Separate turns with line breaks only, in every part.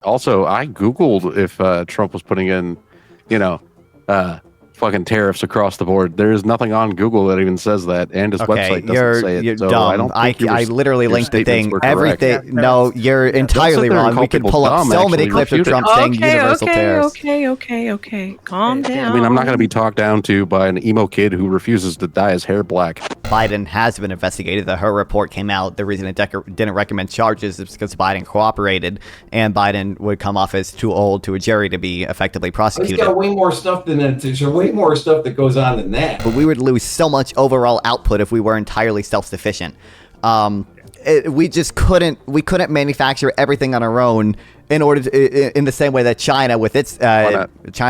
Also, I Googled if Trump was putting in, you know, fucking tariffs across the board. There's nothing on Google that even says that, and his website doesn't say it.
You're
so
dumb.
I don't think
I literally
your
linked the
statements
thing.
were correct.
Everything. No, you're entirely wrong. We could pull up so many clips of Trump saying universal tariffs.
Okay. Calm down.
I mean, I'm not going to be talked down to by an emo kid who refuses to dye his hair black.
Biden has been investigated. Her report came out. The reason it didn't recommend charges is because Biden cooperated, and Biden would come off as too old to a jury to be effectively prosecuted.
He's got way more stuff than that. There's way more stuff that goes on than that.
But we would lose so much overall output if we were entirely self-sufficient. We just couldn't manufacture everything on our own in order to, in the same way that China with its China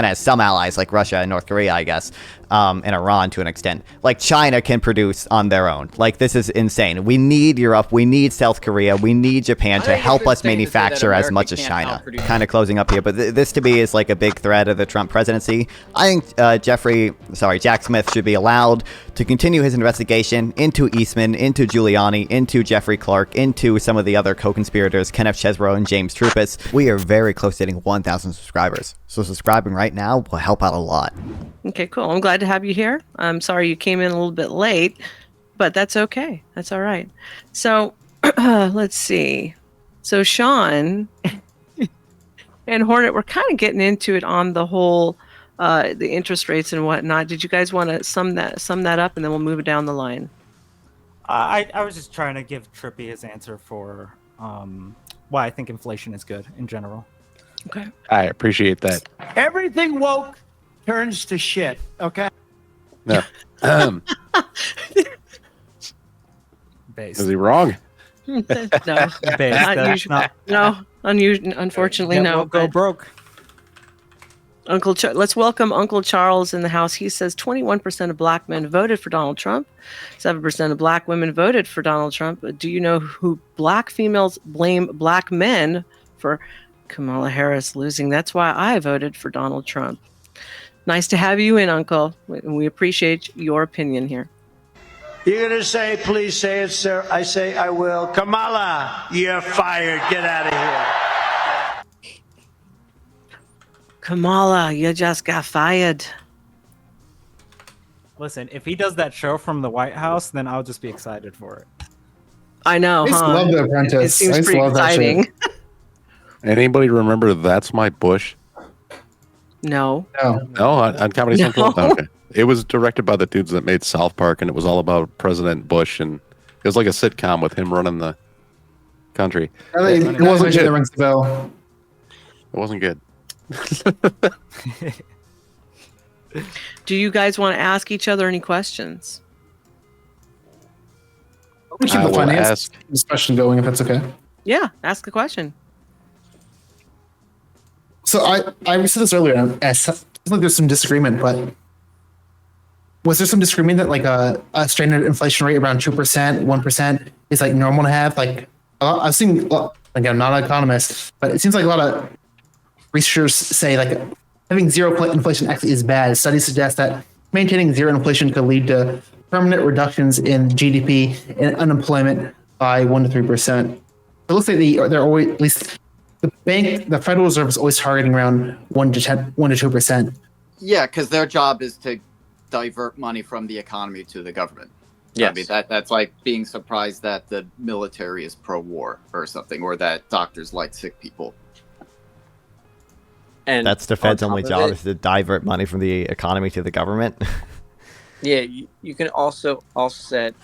has some allies like Russia and North Korea, I guess, and Iran to an extent. Like China can produce on their own. Like this is insane. We need Europe, we need South Korea, we need Japan to help us manufacture as much as China. Kind of closing up here, but this to me is like a big threat of the Trump presidency. I think Jack Smith should be allowed to continue his investigation into Eastman, into Giuliani, into Jeffrey Clark, into some of the other co-conspirators, Kenneth Chesebro and James Trupis. We are very close to hitting 1,000 subscribers. So subscribing right now will help out a lot.
Okay, cool. I'm glad to have you here. I'm sorry you came in a little bit late, but that's okay. That's all right. So let's see. So Sean and Hornet, we're kind of getting into it on the whole, the interest rates and whatnot. Did you guys want to sum that up, and then we'll move it down the line?
I was just trying to give Trippy his answer for why I think inflation is good in general.
Okay.
I appreciate that.
Everything woke turns to shit, okay?
No.
Base.
Is he wrong?
No.
Base.
Unfortunately, no.
Go broke.
Let's welcome Uncle Charles in the house. He says 21% of black men voted for Donald Trump. 7% of black women voted for Donald Trump. Do you know who black females blame black men for Kamala Harris losing? That's why I voted for Donald Trump. Nice to have you in, Uncle. We appreciate your opinion here.
You're going to say, please say it, sir. I say, I will. Kamala, you're fired. Get out of here.
Kamala, you just got fired.
Listen, if he does that show from the White House, then I'll just be excited for it.
I know,
I used to love The Apprentice.
It seems pretty exciting.
Anybody remember That's My Bush?
No.
No, on Comedy Central?
No.
Okay. It was directed by the dudes that made South Park, and it was all about President Bush, and it was like a sitcom with him running the country.
It wasn't good. It
wasn't good.
Do you guys want to ask each other any questions?
We keep the finance discussion going, if that's okay.
Yeah, ask a question.
So I said this earlier. I feel like there's some disagreement, but was there some disagreement that like a standard inflation rate around 2%, 1% is like normal to have? Like I've seen, again, I'm not an economist, but it seems like a lot of researchers say like having zero inflation actually is bad. Studies suggest that maintaining zero inflation could lead to permanent reductions in GDP and unemployment by 1 to 3%. It looks like they're always, at least the Federal Reserve is always targeting around 1 to 2%.
Yeah, because their job is to divert money from the economy to the government. Yes. I mean, that's like being surprised that the military is pro-war or something, or that doctors like sick people.
And that's the Fed's only job, is to divert money from the economy to the government.
Yeah, you can also offset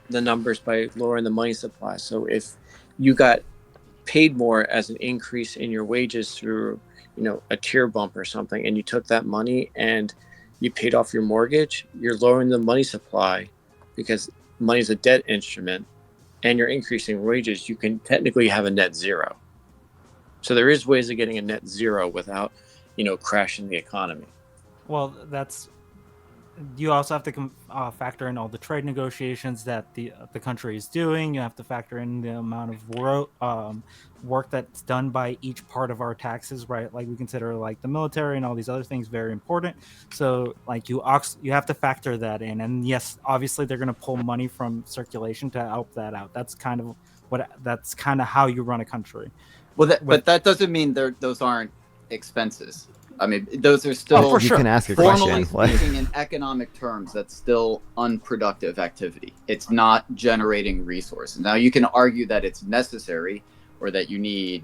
the numbers by lowering the money supply. So if you got paid more as an increase in your wages through, a tier bump or something, and you took that money and you paid off your mortgage, you're lowering the money supply because money is a debt instrument, and you're increasing wages. You can technically have a net zero. So there is ways of getting a net zero without, crashing the economy.
Well, you also have to factor in all the trade negotiations that the country is doing. You have to factor in the amount of work that's done by each part of our taxes, right? Like we consider like the military and all these other things very important. So like you have to factor that in. And yes, obviously they're going to pull money from circulation to help that out. That's kind of how you run a country.
Well, but that doesn't mean those aren't expenses. I mean, those are still
for sure. You can ask a
formally
question.
speaking in economic terms. That's still unproductive activity. It's not generating resources. Now, you can argue that it's necessary or that you need,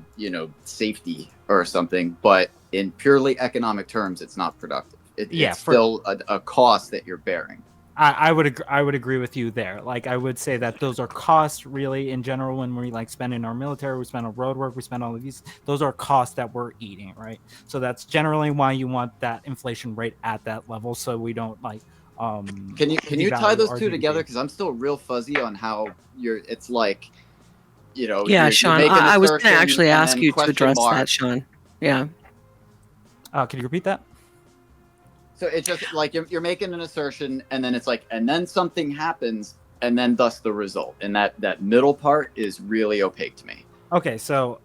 safety or something, but in purely economic terms, it's not productive. It's still a cost that you're bearing.
I would agree with you there. Like, I would say that those are costs really in general. When we spend in our military, we spend on road work, we spend all of these. Those are costs that we're eating, right? So that's generally why you want that inflation rate at that level, so we don't
Can you tie those two together? Because I'm still real fuzzy on how it's like,
Yeah, Sean. I was going to actually ask you to address that, Sean. Yeah.
Can you repeat that?
So it's just like you're making an assertion, and then it's like, and then something happens, and then thus the result. And that middle part is really opaque to me.
Okay, so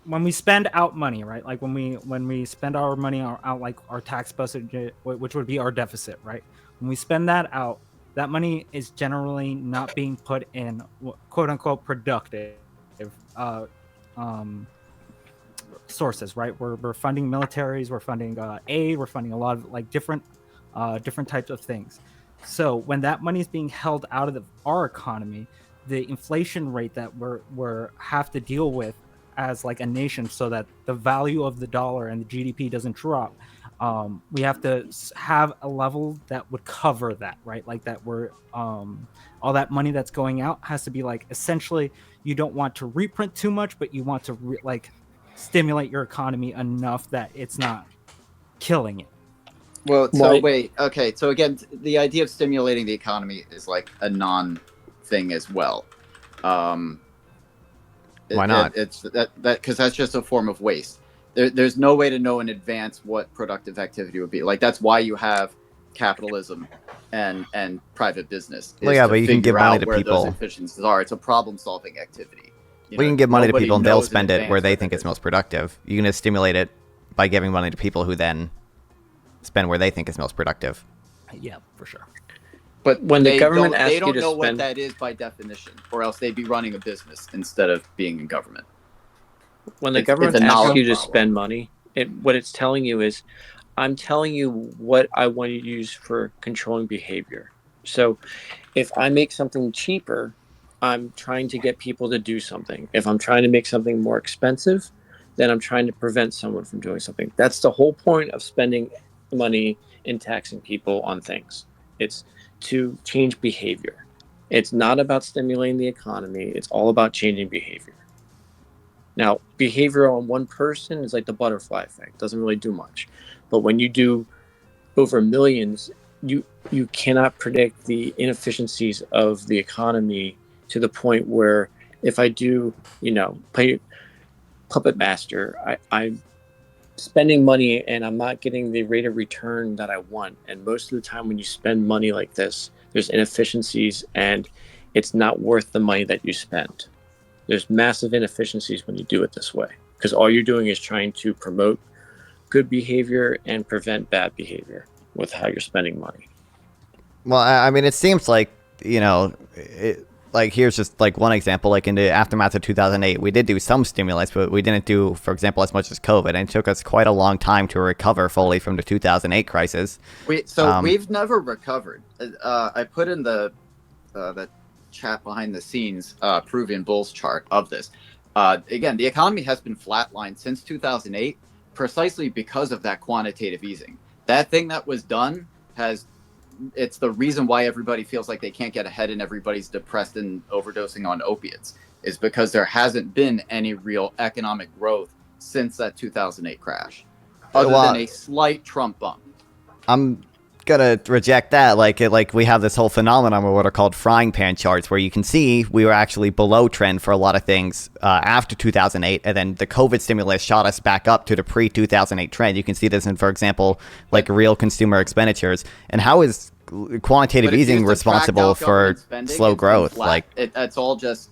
when we spend out money, right? Like when we spend our money out, like our tax budget, which would be our deficit, right? When we spend that out, that money is generally not being put in quote unquote productive sources, right? We're funding militaries, we're funding aid, we're funding a lot of different types of things. So when that money is being held out of our economy, the inflation rate that we're have to deal with as a nation, so that the value of the dollar and the GDP doesn't drop, we have to have a level that would cover that, right? Like that we're all that money that's going out has to be essentially, you don't want to reprint too much, but you want to stimulate your economy enough that it's not killing it.
Well, so wait, okay. So again, the idea of stimulating the economy is a non-thing as well.
Why not?
It's that because that's just a form of waste. There's no way to know in advance what productive activity would be. That's why you have capitalism and private business.
Well, yeah, but you can give money to
where
people.
Those efficiencies are. It's a problem-solving activity.
We can give money to people and they'll spend it where they think it's most productive. You can just stimulate it by giving money to people who then spend where they think is most productive.
Yeah, for sure.
But when the government asks
they
you
don't
to
know
spend,
what that is by definition, or else they'd be running a business instead of being in government.
When the government asks you to spend money, what it's telling you is, I'm telling you what I want you to use for controlling behavior. So if I make something cheaper, I'm trying to get people to do something. If I'm trying to make something more expensive, then I'm trying to prevent someone from doing something. That's the whole point of spending money and taxing people on things. It's to change behavior. It's not about stimulating the economy. It's all about changing behavior. Now, behavior on one person is like the butterfly effect. Doesn't really do much. But when you do over millions, you cannot predict the inefficiencies of the economy to the point where if I do, play puppet master, I'm spending money and I'm not getting the rate of return that I want. And most of the time when you spend money like this, there's inefficiencies and it's not worth the money that you spend. There's massive inefficiencies when you do it this way, because all you're doing is trying to promote good behavior and prevent bad behavior with how you're spending money.
Well, I mean, it seems like, here's just one example. In the aftermath of 2008, we did do some stimulus, but we didn't do, for example, as much as COVID, and it took us quite a long time to recover fully from the 2008 crisis.
We've never recovered. I put in the chat behind the scenes Peruvian bulls chart of this. Again, the economy has been flatlined since 2008 precisely because of that quantitative easing. That thing that was done it's the reason why everybody feels like they can't get ahead and everybody's depressed and overdosing on opiates, is because there hasn't been any real economic growth since that 2008 crash, other than a slight Trump bump.
I'm gonna reject that. We have this whole phenomenon of what are called frying pan charts, where you can see we were actually below trend for a lot of things after 2008, and then the COVID stimulus shot us back up to the pre-2008 trend. You can see this in, for example, real consumer expenditures. And how is quantitative easing responsible for slow growth?
That's all just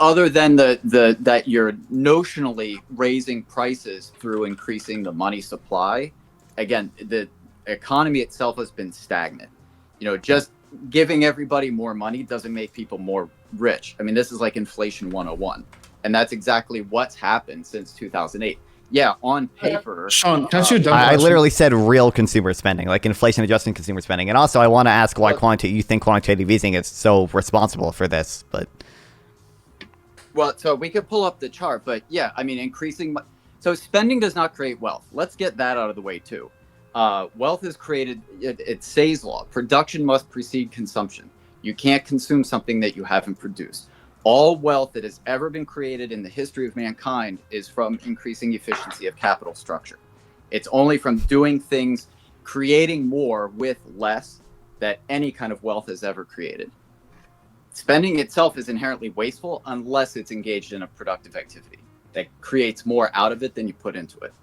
other than that you're notionally raising prices through increasing the money supply. Again, the economy itself has been stagnant. Just giving everybody more money doesn't make people more rich. I mean, this is like inflation 101. And that's exactly what's happened since 2008. Yeah, on paper.
Sean, can I ask you a dumb
I
question?
literally said real consumer spending, like inflation adjusting consumer spending. And also, I want to ask why you think quantitative easing is so responsible for this. But
well, so we could pull up the chart, but yeah, I mean, so spending does not create wealth. Let's get that out of the way too. Wealth is created, it's Say's law. Production must precede consumption. You can't consume something that you haven't produced. All wealth that has ever been created in the history of mankind is from increasing efficiency of capital structure. It's only from doing things, creating more with less, that any kind of wealth is ever created. Spending itself is inherently wasteful unless it's engaged in a productive activity that creates more out of it than you put into it.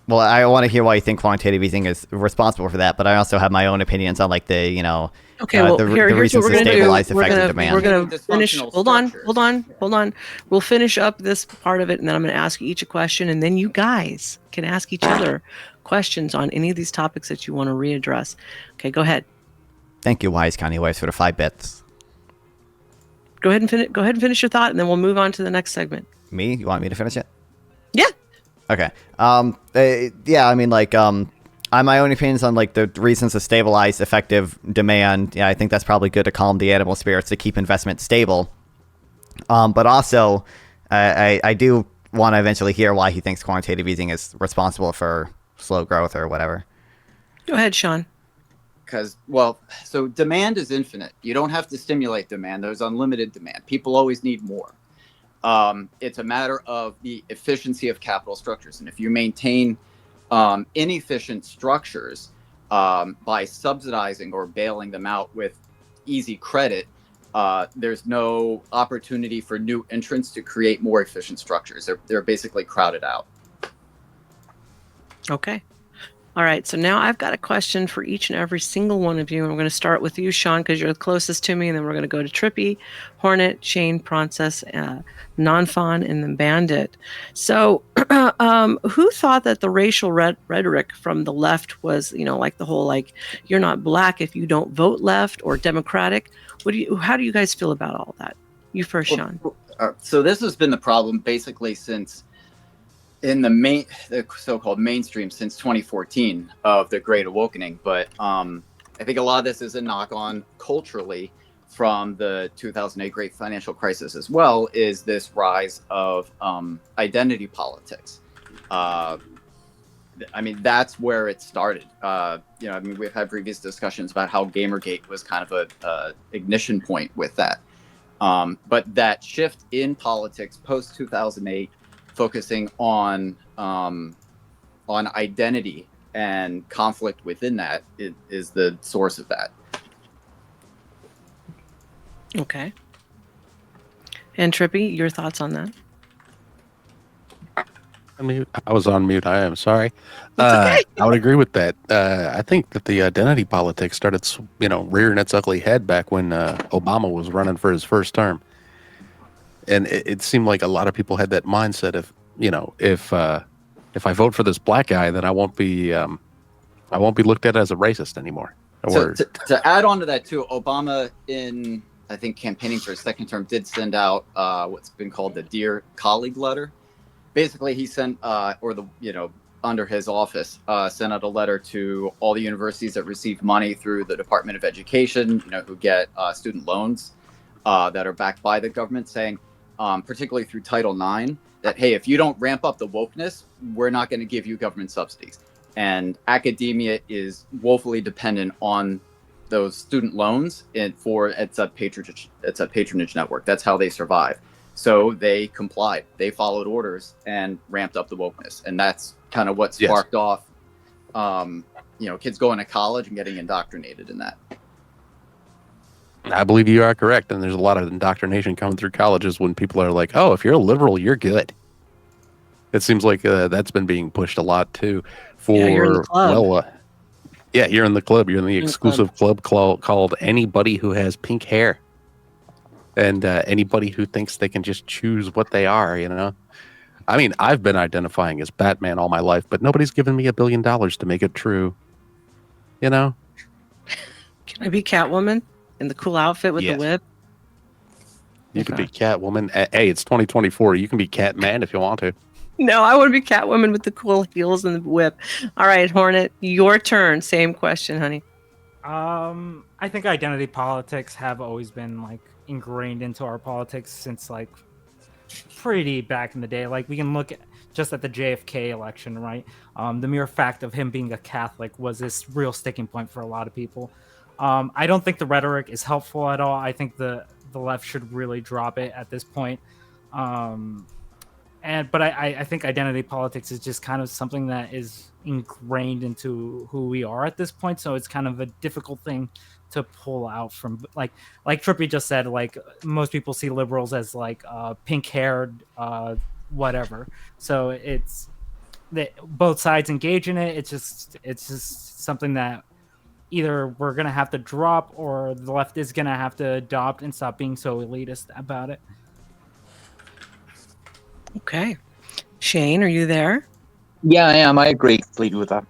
well, I want to hear why you think quantitative easing is responsible for that. But I also have my own opinions on like the the
here's
reasons
what
to
we're gonna
stabilize
do. We're
effective
gonna,
demand.
we're gonna finish.
Dysfunctional
Hold on. We'll finish up this part of it, and then I'm gonna ask you each a question, and then you guys can ask each other questions on any of these topics that you want to readdress. Okay, go ahead.
Thank you, Wise County Waves, for the 5 bits.
Go ahead and finish your thought, and then we'll move on to the next segment.
Me? You want me to finish it?
Yeah.
Okay. Yeah, I mean, like, I have my own opinions on, like, the reasons to stabilize effective demand. Yeah, I think that's probably good to calm the animal spirits to keep investment stable. But also, I do want to eventually hear why he thinks quantitative easing is responsible for slow growth or whatever.
Go ahead, Sean.
Because, so demand is infinite. You don't have to stimulate demand. There's unlimited demand. People always need more. It's a matter of the efficiency of capital structures. And if you maintain inefficient structures by subsidizing or bailing them out with easy credit, there's no opportunity for new entrants to create more efficient structures. They're basically crowded out.
Okay. All right. So now I've got a question for each and every single one of you. And we're going to start with you, Sean, because you're the closest to me. And then we're going to go to Trippy, Hornet, Shane, Princess, Nonfon, and then Bandit. So who thought that the racial rhetoric from the left was, like the whole, like, you're not black if you don't vote left, or Democratic? How do you guys feel about all that? You first, Sean.
So this has been the problem basically since in the so-called mainstream since 2014 of the Great Awakening. But I think a lot of this is a knock-on culturally from the 2008 Great Financial Crisis as well, is this rise of identity politics. I mean, that's where it started. We've had previous discussions about how Gamergate was kind of a ignition point with that. But that shift in politics post-2008, focusing on identity and conflict within that is the source of that.
Okay. And Trippy, your thoughts on that?
I was on mute. I am sorry.
Okay.
I would agree with that. I think that the identity politics started, rearing its ugly head back when Obama was running for his first term. And it seemed like a lot of people had that mindset of, if I vote for this black guy, then I won't be looked at as a racist anymore.
So to add on to that too, Obama in, I think, campaigning for his second term did send out what's been called the Dear Colleague letter. Basically, he sent, under his office, sent out a letter to all the universities that receive money through the Department of Education, who get student loans that are backed by the government, saying, particularly through Title IX, that, hey, if you don't ramp up the wokeness, we're not going to give you government subsidies. And academia is woefully dependent on those student loans it's a patronage network. That's how they survive. So they complied. They followed orders and ramped up the wokeness. And that's kind of what sparked off, kids going to college and getting indoctrinated in that.
I believe you are correct. And there's a lot of indoctrination coming through colleges when people are like, oh, if you're a liberal, you're good. It seems like that's been being pushed a lot too.
You're in the club.
You're in the club. You're in the exclusive club called Anybody Who Has Pink Hair. And anybody who thinks they can just choose what they are, I mean, I've been identifying as Batman all my life, but nobody's given me $1 billion to make it true.
Okay, Can I be Catwoman in the cool outfit with
Yes.
the whip?
You could be Catwoman. Hey, it's 2024. You can be Catman if you want to.
No, I want to be Catwoman with the cool heels and the whip. All right, Hornet, your turn. Same question, honey.
I think identity politics have always been like ingrained into our politics since like pretty back in the day. Like we can look at just at the JFK election, right? The mere fact of him being a Catholic was this real sticking point for a lot of people. I don't think the rhetoric is helpful at all. I think the left should really drop it at this point. But I think identity politics is just kind of something that is ingrained into who we are at this point. So it's kind of a difficult thing to pull out from, like Trippy just said, like most people see liberals as like pink haired, whatever. So it's that both sides engage in it. It's just something that either we're gonna have to drop or the left is gonna have to adopt and stop being so elitist about it.
Okay. Shane, are you there?
Yeah, I am. I agree completely with that.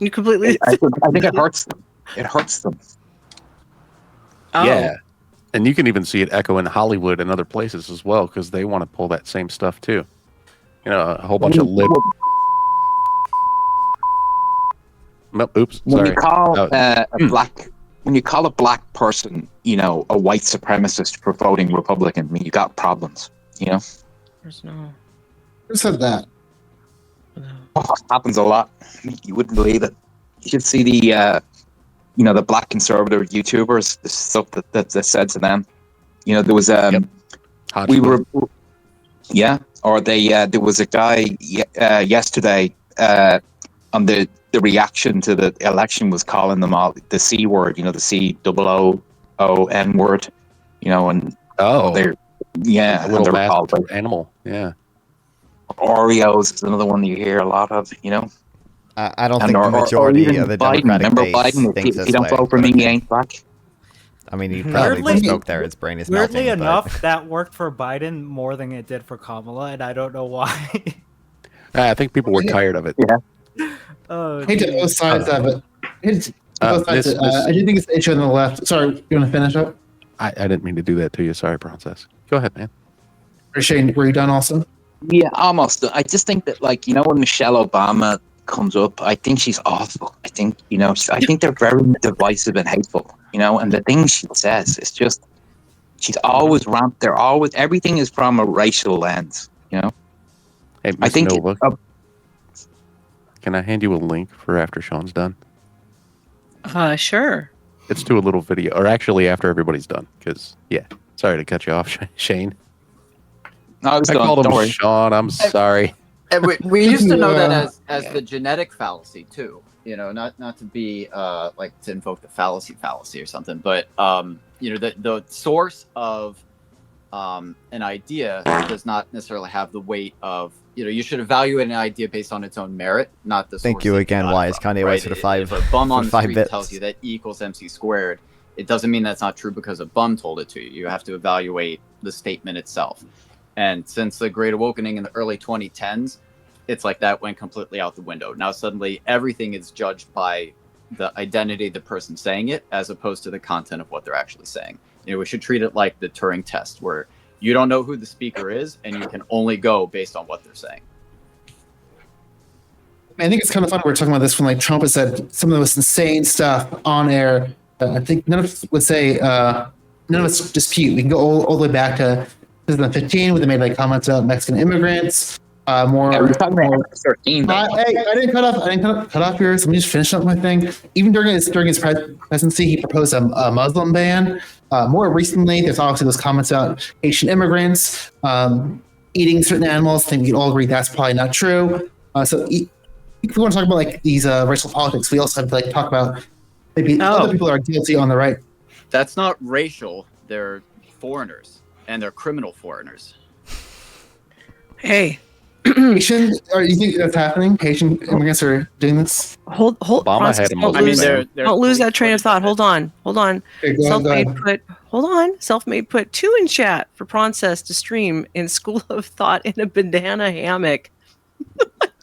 You completely.
I think it hurts them. It hurts them.
Oh.
Yeah. And you can even see it echo in Hollywood and other places as well, because they want to pull that same stuff too. You know, a whole bunch of lib. Oops,
When
sorry.
you call when you call a black person, you know, a white supremacist for voting Republican, I mean, you got problems. You know.
There's no.
Who said that?
Oh, it happens a lot. You wouldn't believe it. You should see the, you know, the black conservative YouTubers, the stuff that said to them. You know, there was or there was a guy yesterday on the reaction to the election was calling them all the C word. You know, the COON word. You know, and they're
a little
they're
mask
called
for animal. Yeah.
Oreos is another one that you hear a lot of, you know.
I don't think the majority
even
of the
Biden.
Democratic
Remember
base
Biden?
thinks
If you
this
don't
way.
vote for me, you ain't black.
I mean, he probably just spoke there. His brain is
Weirdly
melting.
enough, that worked for Biden more than it did for Kamala, and I don't know why.
I think people were tired of it.
Yeah.
I hate to both sides of it. I do think it's the issue on the left. Sorry, you want to finish up?
I didn't mean to do that to you. Sorry, Princess. Go ahead, man.
Or Shane, were you done also?
Yeah, almost. I just think that, like, you know, when Michelle Obama comes up, I think she's awful. I think, you know, I think they're very divisive and hateful, you know, and the things she says, it's just, she's always ramped. They're always, everything is from a racial lens, you know.
Hey,
I think
Nova, can I hand you a link for after Sean's done?
Sure.
It's to a little video, or actually after everybody's done, because, yeah, sorry to cut you off, Shane.
I
called him
don't worry.
Sean. I'm sorry.
And we used to know that as the genetic fallacy too. You know, not to be like to invoke the fallacy or something, but you know, the source of an idea does not necessarily have the weight of, you know, you should evaluate an idea based on its own merit, not the.
Thank you again. Why is Kanye West for the five?
If a bum on the street
bits.
tells you that E equals MC squared, it doesn't mean that's not true because a bum told it to you. You have to evaluate the statement itself. And since the Great Awakening in the early 2010s, it's like that went completely out the window. Now suddenly everything is judged by the identity of the person saying it, as opposed to the content of what they're actually saying. You know, we should treat it like the Turing test, where you don't know who the speaker is, and you can only go based on what they're saying.
I think it's kind of fun. We're talking about this when, like, Trump has said some of the most insane stuff on air. I think none of us would say, none of us dispute. We can go all the way back to 2015 when they made like comments about Mexican immigrants.
We're talking about 13.
Hey, I didn't cut off yours. Let me just finish up my thing. Even during his presidency, he proposed a Muslim ban. More recently, there's obviously those comments about Haitian immigrants eating certain animals. I think we all agree that's probably not true. So if we want to talk about like these racial politics, we also have to like talk about maybe other people are guilty on the right.
That's not racial. They're foreigners, and they're criminal foreigners.
Hey.
Haitian, or you think that's happening? Haitian immigrants are doing this?
Hold.
Obama had a Muslim ban.
Don't lose that train of thought. Hold on.
Okay,
Self-made put 2 in chat for Princess to stream in School of Thot in a banana hammock.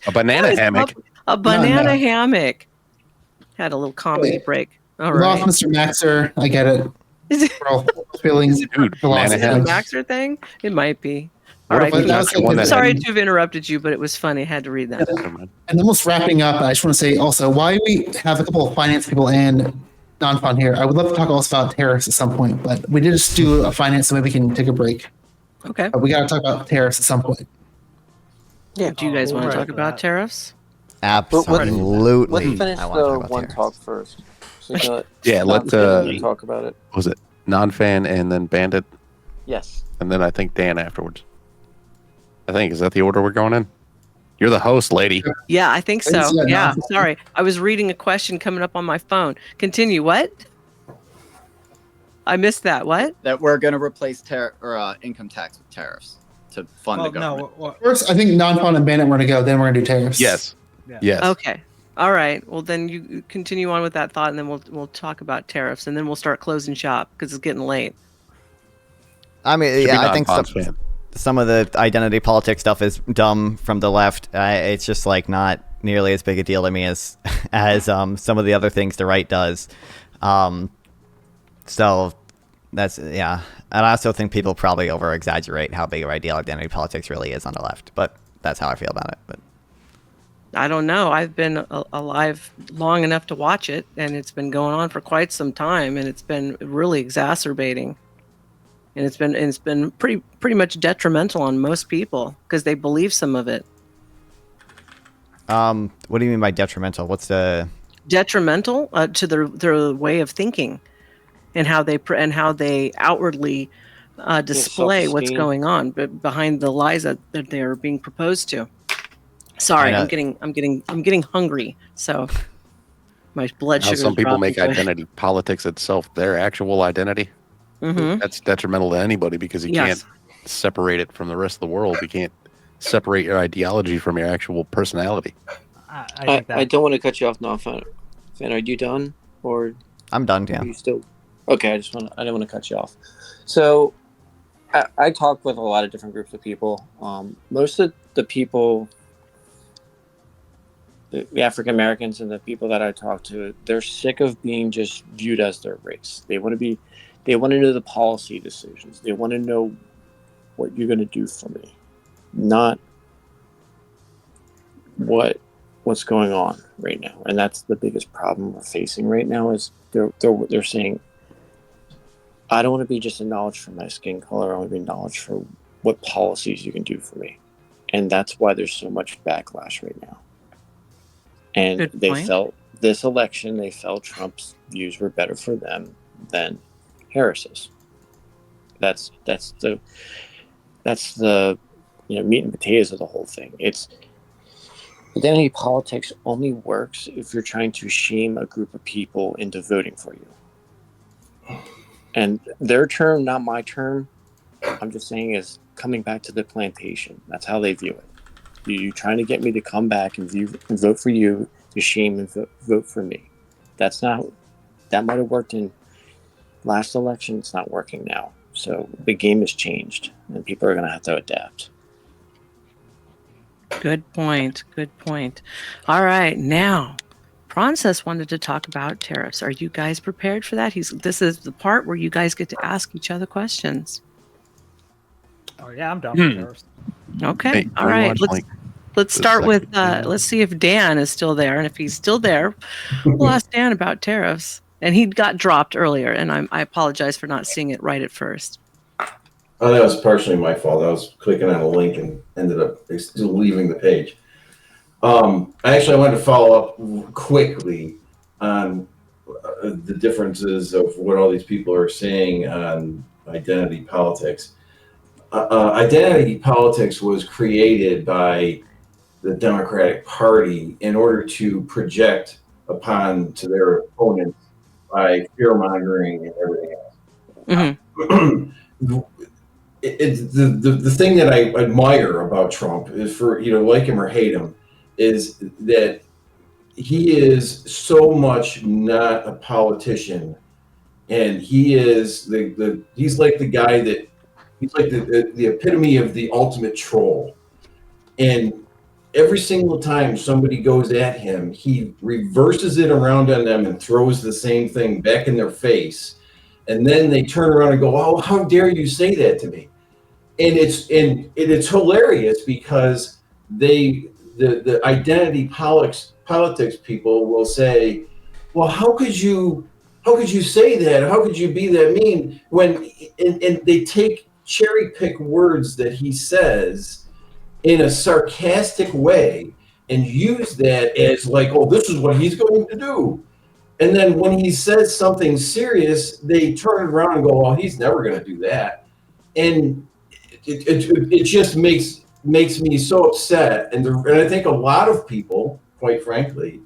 A banana hammock?
A banana hammock. Had a little comedy break. All
We lost
right.
Mr. Maxer. I get it. We're all feeling
Dude,
the loss
Is
of
it a
him.
Maxer thing? It might be. All
What
right.
if he's
that
not
was
the
like
one
a-
that
Sorry
had?
to have interrupted you, but it was funny. I had to read that.
Never mind.
And almost wrapping up, I just want to say also why we have a couple of finance people and non-fun here. I would love to talk also about tariffs at some point, but we did just do a finance, so maybe we can take a break.
Okay.
But we got to talk about tariffs at some point.
Yeah.
Do you guys
we're
want to
ready
talk
for
about
that.
tariffs?
Absolutely.
Let's finish
I wanna talk
the
about
one
tariffs.
talk first. So you know,
Yeah, let
talk about it.
was it Non-Fan and then Bandit,
Yes.
and then I think Dan afterwards. I think is that the order we're going in? You're the host, lady.
Yeah, I think so.
Yeah,
Yeah.
no.
Sorry. I was reading a question coming up on my phone. Continue. What? I missed that. What?
That we're going to replace income tax with tariffs to fund the government.
First, I think non-fun and bandit were to go. Then we're gonna do tariffs.
Yes.
Yeah.
Yes.
Okay. All right. Well, then you continue on with that thought, and then we'll talk about tariffs, and then we'll start closing shop because it's getting late.
I mean,
Should be
yeah, I think
non-Fonz fan.
some of the identity politics stuff is dumb from the left. It's just like not nearly as big a deal to me as some of the other things the right does. So that's yeah. And I also think people probably over exaggerate how big of a deal identity politics really is on the left. But that's how I feel about it. But
I don't know. I've been alive long enough to watch it, and it's been going on for quite some time, and it's been really exacerbating. And it's been pretty much detrimental on most people because they believe some of it.
what do you mean by detrimental? What's the
Detrimental to their way of thinking, and how they outwardly display what's
self-esteem.
going on behind the lies that they are being proposed to. Sorry,
I know.
I'm getting hungry, so my blood
How
sugar.
some people make identity politics itself their actual identity.
Mm-hmm.
That's detrimental to anybody because you
Yes.
can't separate it from the rest of the world. You can't separate your ideology from your actual personality.
I
I,
think that
I don't want to cut you off now, Fan. Are you done? Or
I'm done, yeah.
are you still okay? I don't want to cut you off. So I talk with a lot of different groups of people. Most of the people, the African Americans and the people that I talk to, they're sick of being just viewed as their race. They want to know the policy decisions. They want to know what you're going to do for me, not what's going on right now. And that's the biggest problem we're facing right now is they're saying, I don't want to be just acknowledged for my skin color. I want to be acknowledged for what policies you can do for me. And that's why there's so much backlash right now. And
Good
they
point.
felt this election, they felt Trump's views were better for them than Harris's. That's the meat and potatoes of the whole thing. It's identity politics only works if you're trying to shame a group of people into voting for you. And their term, not my term, I'm just saying is coming back to the plantation. That's how they view it. You're trying to get me to come back and vote for you, to shame and vote for me. That might have worked in last election. It's not working now. So the game has changed, and people are going to have to adapt.
Good point. Good point. All right, now, Frances wanted to talk about tariffs. Are you guys prepared for that? This is the part where you guys get to ask each other questions.
Oh yeah, I'm down for tariffs.
Okay.
Hey,
All
we
right.
watched,
Let's
like,
let's
the
start with.
second-
Let's see if Dan is still there, and if he's still there, we'll ask Dan about tariffs. And he got dropped earlier, and I apologize for not seeing it right at first.
Oh, that was partially my fault. I was clicking on a link and ended up still leaving the page. I wanted to follow up quickly on the differences of what all these people are saying on identity politics. Identity politics was created by the Democratic Party in order to project to their opponents by fear mongering and everything else.
Mm-hmm.
The thing that I admire about Trump is, for like him or hate him, is that he is so much not a politician, and he is he's like the guy that he's like the epitome of the ultimate troll, and every single time somebody goes at him, he reverses it around on them and throws the same thing back in their face. And then they turn around and go, "Oh, how dare you say that to me?" And it's hilarious because the identity politics people will say, "Well, how could you say that? How could you be that mean?" When and they take cherry pick words that he says in a sarcastic way and use that as like, "Oh, this is what he's going to do." And then when he says something serious, they turn around and go, "Well, he's never going to do that." And it just makes me so upset. And I think a lot of people, quite frankly,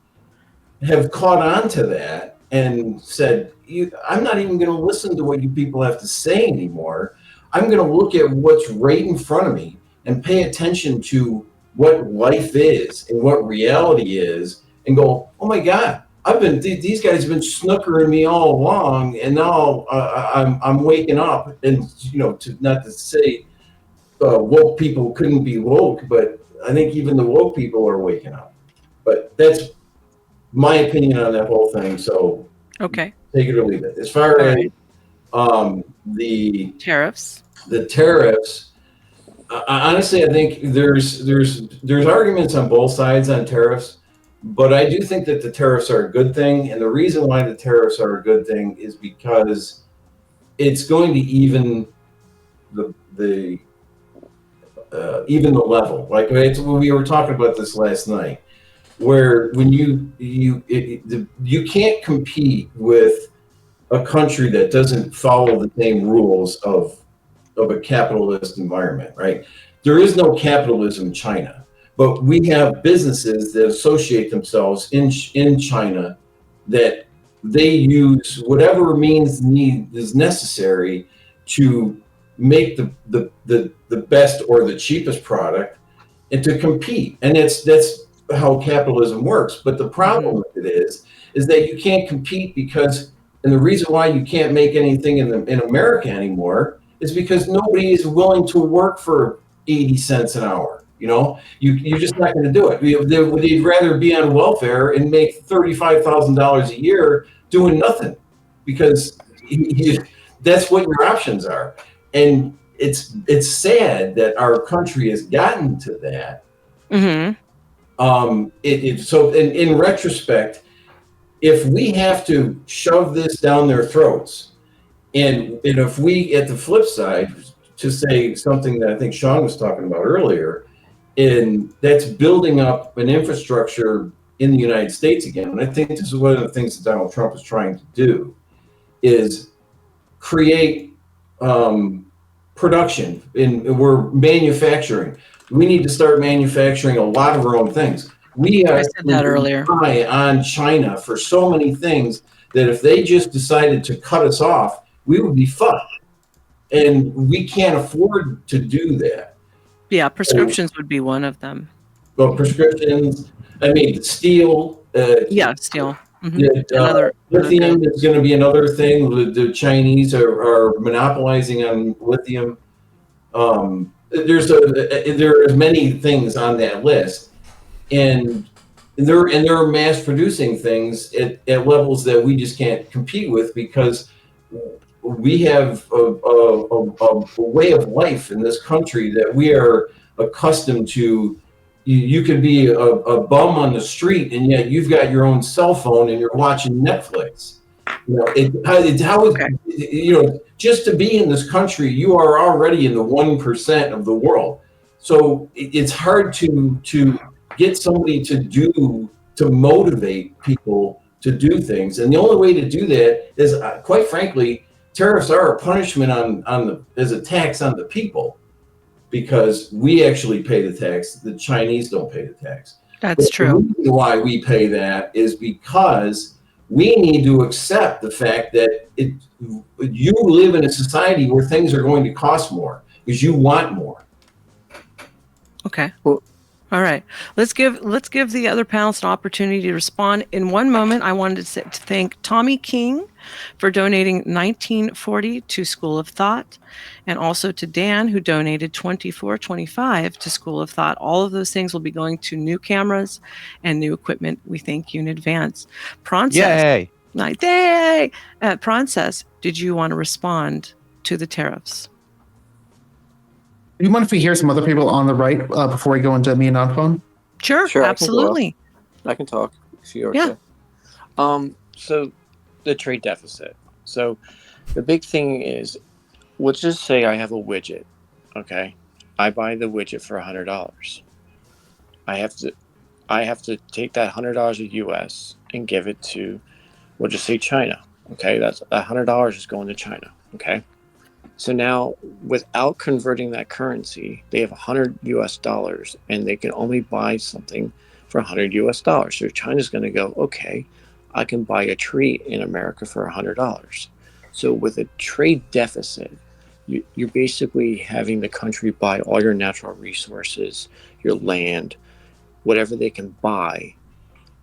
have caught on to that and said, "I'm not even going to listen to what you people have to say anymore. I'm going to look at what's right in front of me and pay attention to what life is and what reality is and go, oh my God, these guys have been snookering me all along, and now I'm waking up." And not to say woke people couldn't be woke, but I think even the woke people are waking up. But that's my opinion on that whole thing. So
Okay.
take it or leave it. As far as
the tariffs,
honestly, I think there's arguments on both sides on tariffs, but I do think that the tariffs are a good thing, and the reason why the tariffs are a good thing is because it's going to even even the level. Like we were talking about this last night, where when you can't compete with a country that doesn't follow the same rules of a capitalist environment, right? There is no capitalism in China, but we have businesses that associate themselves in China that they use whatever means is necessary to make the best or the cheapest product and to compete. And that's how capitalism works. But the problem with it is that you can't compete because, and the reason why you can't make anything in America anymore is because nobody is willing to work for 80 cents an hour. You're just not going to do it. They'd rather be on welfare and make $35,000 a year doing nothing, because that's what your options are. And it's sad that our country has gotten to that. So in retrospect, if we have to shove this down their throats, and if we, at the flip side, to say something that I think Sean was talking about earlier, and that's building up an infrastructure in the United States again. And I think this is one of the things that Donald Trump is trying to do, is create production. We're manufacturing. We need to start manufacturing a lot of our own things. I said
that earlier.
Rely on China for so many things that if they just decided to cut us off, we would be fucked. And we can't afford to do that.
Yeah, prescriptions would be one of them.
Well, prescriptions, I mean, steel.
Steel.
Lithium is going to be another thing. The Chinese are monopolizing on lithium. There are many things on that list, and they're mass producing things at levels that we just can't compete with, because we have a way of life in this country that we are accustomed to. You could be a bum on the street, and yet you've got your own cell phone and you're watching Netflix. Just to be in this country, you are already in the 1% of the world. So it's hard to get somebody to motivate people to do things. And the only way to do that is, quite frankly, tariffs are a punishment as a tax on the people, because we actually pay the tax. The Chinese don't pay the tax.
That's true.
The reason why we pay that is because we need to accept the fact that you live in a society where things are going to cost more because you want more.
Okay.
Well,
All right, let's give the other panelists an opportunity to respond. In one moment, I wanted to thank Tommy King for donating $19.40 to School of Thot, and also to Dan, who donated $24.25 to School of Thot. All of those things will be going to new cameras and new equipment. We thank you in advance.
Yay!
Prancess, did you want to respond to the tariffs?
Do you mind if we hear some other people on the right before we go into me and Nonfon?
Sure, absolutely.
I can talk if you're
okay.
So the trade deficit. So the big thing is, let's just say I have a widget. Okay, I buy the widget for $100. I have to take that $100 of US and give it to, we'll just say China. Okay, that's $100 is going to China. Okay. So now, without converting that currency, they have $100 US, and they can only buy something for $100 US. So China's going to go, okay, I can buy a tree in America for $100. So with a trade deficit, you're basically having the country buy all your natural resources, your land, whatever they can buy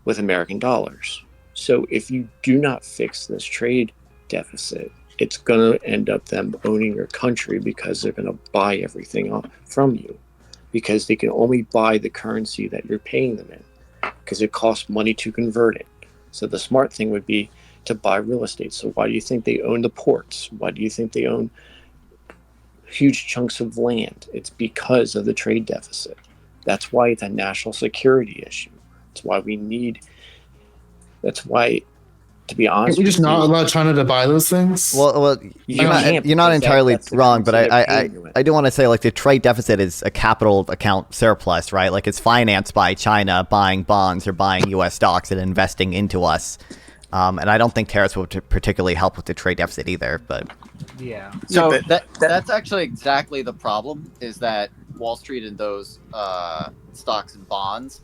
with American dollars. So if you do not fix this trade deficit, it's going to end up them owning your country, because they're going to buy everything from you, because they can only buy the currency that you're paying them in, because it costs money to convert it. So the smart thing would be to buy real estate. So why do you think they own the ports? Why do you think they own huge chunks of land? It's because of the trade deficit. That's why it's a national security issue. That's why, to be honest,
Can we just not allow China to buy those things?
Well, you're not entirely wrong, but I do want to say, like, the trade deficit is a capital account surplus, right? Like, it's financed by China buying bonds or buying U.S. stocks and investing into us. And I don't think tariffs would particularly help with the trade deficit either. But
yeah,
so that's actually exactly the problem, is that Wall Street and those stocks and bonds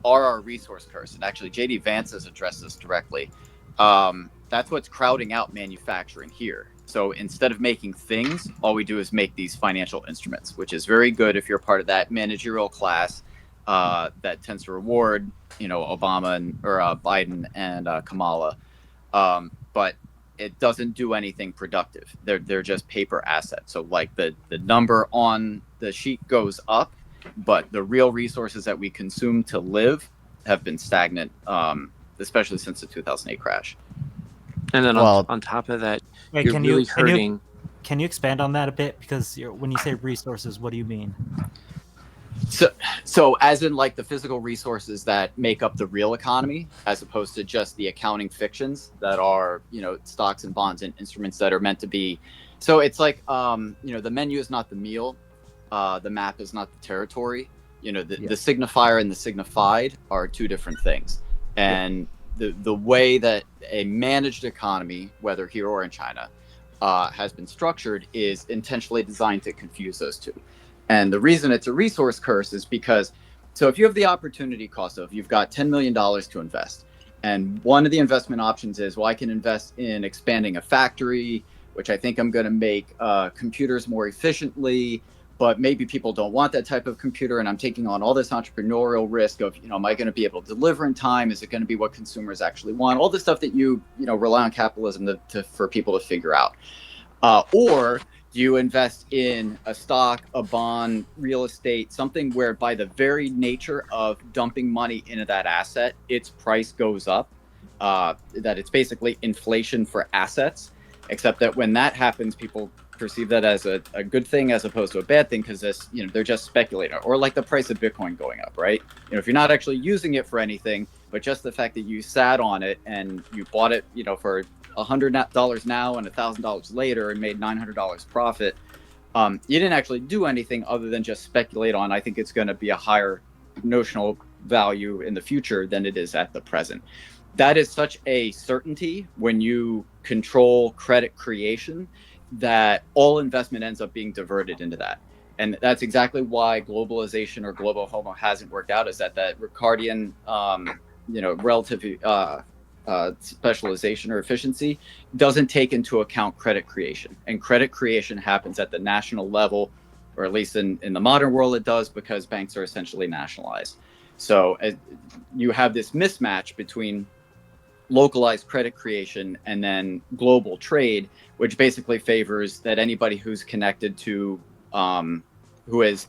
are our resource curse. And actually, JD Vance has addressed this directly. That's what's crowding out manufacturing here. So instead of making things, all we do is make these financial instruments, which is very good if you're part of that managerial class that tends to reward, Obama or Biden and Kamala. But it doesn't do anything productive. They're just paper assets. So like the number on the sheet goes up, but the real resources that we consume to live have been stagnant, especially since the 2008 crash.
And then on top of that, you're really hurting.
Can you expand on that a bit? Because when you say resources, what do you mean?
So as in, like, the physical resources that make up the real economy, as opposed to just the accounting fictions that are, stocks and bonds and instruments that are meant to be. So it's like, the menu is not the meal. The map is not the territory. The signifier and the signified are two different things. And the way that a managed economy, whether here or in China, has been structured is intentionally designed to confuse those two. And the reason it's a resource curse is because, so if you have the opportunity cost of, you've got $10 million to invest, and one of the investment options is, well, I can invest in expanding a factory, which I think I'm going to make computers more efficiently, but maybe people don't want that type of computer, and I'm taking on all this entrepreneurial risk of, am I going to be able to deliver in time? Is it going to be what consumers actually want? All the stuff that you rely on capitalism for people to figure out. Or do you invest in a stock, a bond, real estate, something where by the very nature of dumping money into that asset, its price goes up, that it's basically inflation for assets, except that when that happens, people perceive that as a good thing as opposed to a bad thing, because they're just speculating. Or like the price of Bitcoin going up, right? If you're not actually using it for anything, but just the fact that you sat on it and you bought it, for $100 now and $1,000 later and made $900 profit, you didn't actually do anything other than just speculate on, I think it's going to be a higher notional value in the future than it is at the present. That is such a certainty when you control credit creation that all investment ends up being diverted into that. And that's exactly why globalization or global homo hasn't worked out, is that Ricardian, relative specialization or efficiency doesn't take into account credit creation. And credit creation happens at the national level or at least in the modern world it does, because banks are essentially nationalized. So you have this mismatch between localized credit creation and then global trade, which basically favors that anybody who's connected to, who is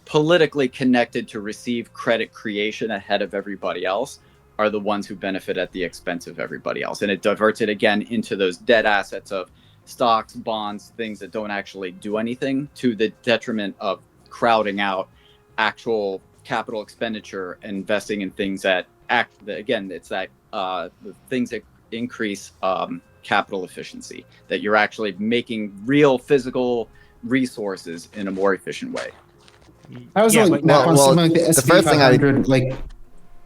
politically connected to receive credit creation ahead of everybody else, are the ones who benefit at the expense of everybody else. And it diverts it again into those dead assets of stocks, bonds, things that don't actually do anything, to the detriment of crowding out actual capital expenditure and investing in things that again, it's that the things that increase capital efficiency, that you're actually making real physical resources in a more efficient way.
I was like,
the first thing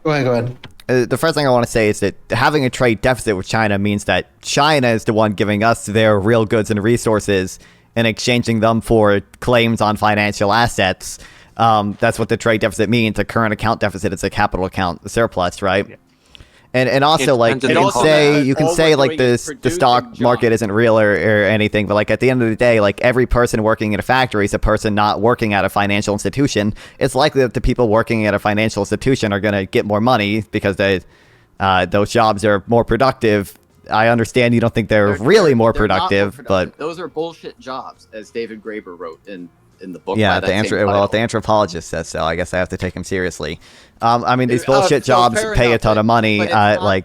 go ahead.
The first thing I want to say is that having a trade deficit with China means that China is the one giving us their real goods and resources and exchanging them for claims on financial assets. That's what the trade deficit means. A current account deficit is a capital account surplus, right? Yeah. And also, like, you can say like the stock market isn't real or anything, but like at the end of the day, like every person working in a factory is a person not working at a financial institution. It's likely that the people working at a financial institution are going to get more money because those jobs are more productive. I understand you don't think they're really more productive, but
those are bullshit jobs, as David Graeber wrote in the book.
Yeah, the anthropologist says so. I guess I have to take him seriously. I mean, these bullshit jobs pay a ton of money. I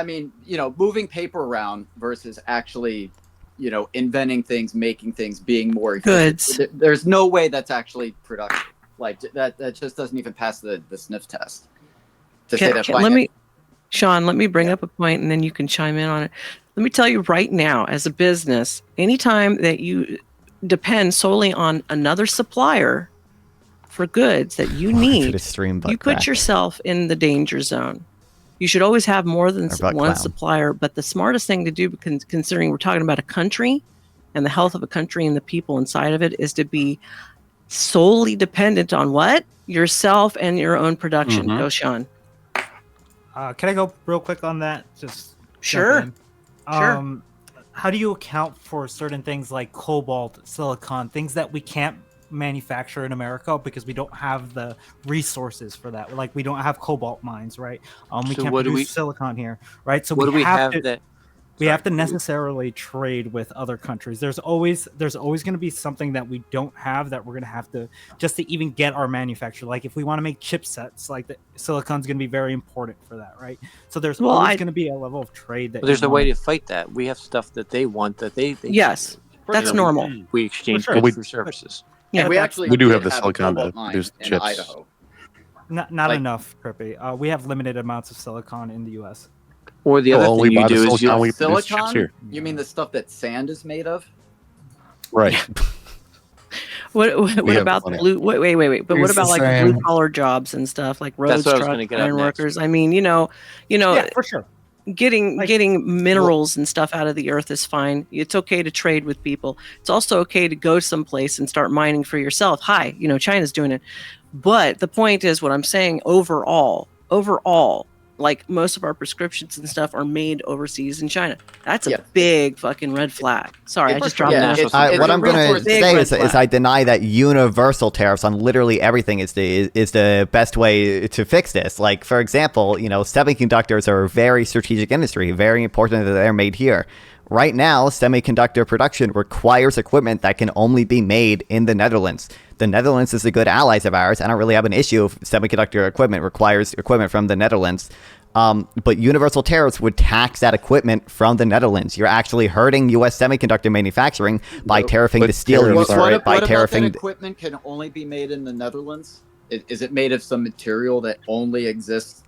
mean, moving paper around versus actually, inventing things, making things, being more efficient.
Goods.
There's no way that's actually productive. Like that just doesn't even pass the sniff test.
Sean, let me bring up a point, and then you can chime in on it. Let me tell you right now, as a business, anytime that you depend solely on another supplier for goods that you need, you put yourself in the danger zone. You should always have more than one supplier, but the smartest thing to do, considering we're talking about a country and the health of a country and the people inside of it, is to be solely dependent on what? Yourself and your own production.
Mm-hmm.
Go, Sean.
Can I go real quick on that? Just
sure. Sure.
How do you account for certain things like cobalt, silicon, things that we can't manufacture in America because we don't have the resources for that? Like, we don't have cobalt mines, right? We can't produce silicon here, right? So we have to necessarily trade with other countries. There's always going to be something that we don't have that we're going to have to, just to even get our manufacture. Like if we want to make chipsets, like the silicon's going to be very important for that, right? So there's always going to be a level of trade that.
But there's a way to fight that. We have stuff that they want that they
yes, that's normal.
We exchange goods for services.
Yeah,
we do have the silicon to produce the chips.
Idaho.
Not enough, Kirby. We have limited amounts of silicon in the U.S.
Or the other thing you do is
you silicon. You mean the stuff that sand is made of?
Right.
What about the blue? Wait. But what about like blue collar jobs and stuff like roads, truck, iron workers? I mean,
yeah, for sure.
Getting minerals and stuff out of the earth is fine. It's okay to trade with people. It's also okay to go someplace and start mining for yourself. Hi, China's doing it. But the point is, what I'm saying overall, like most of our prescriptions and stuff are made overseas in China. That's a big fucking red flag. Sorry, I just dropped that.
What I'm going to say is I deny that universal tariffs on literally everything is the best way to fix this. Like, for example, semiconductors are a very strategic industry, very important that they're made here. Right now, semiconductor production requires equipment that can only be made in the Netherlands. The Netherlands is a good ally of ours. I don't really have an issue if semiconductor equipment requires equipment from the Netherlands. But universal tariffs would tax that equipment from the Netherlands. You're actually hurting U.S. semiconductor manufacturing by tariffing the steel used for it, by tariffing...
What equipment can only be made in the Netherlands? Is it made of some material that only exists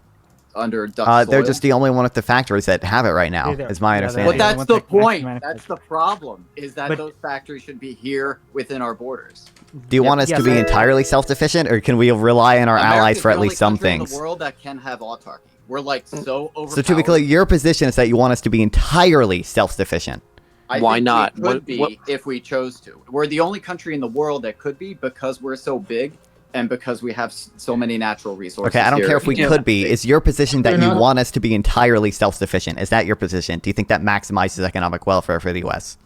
under Dutch soil?
They're just the only one at the factories that have it right now, is my understanding.
But that's the point. That's the problem, is that those factories should be here within our borders.
Do you want us to be entirely self-sufficient, or can we rely on our allies for at least some things?
In the world that can have autarky. We're like so overpowered.
So to be clear, your position is that you want us to be entirely self-sufficient.
Why not?
We could be if we chose to. We're the only country in the world that could be, because we're so big and because we have so many natural resources.
Okay, I don't care if we could be. Is your position that you want us to be entirely self-sufficient? Is that your position? Do you think that maximizes economic welfare for the U.S.?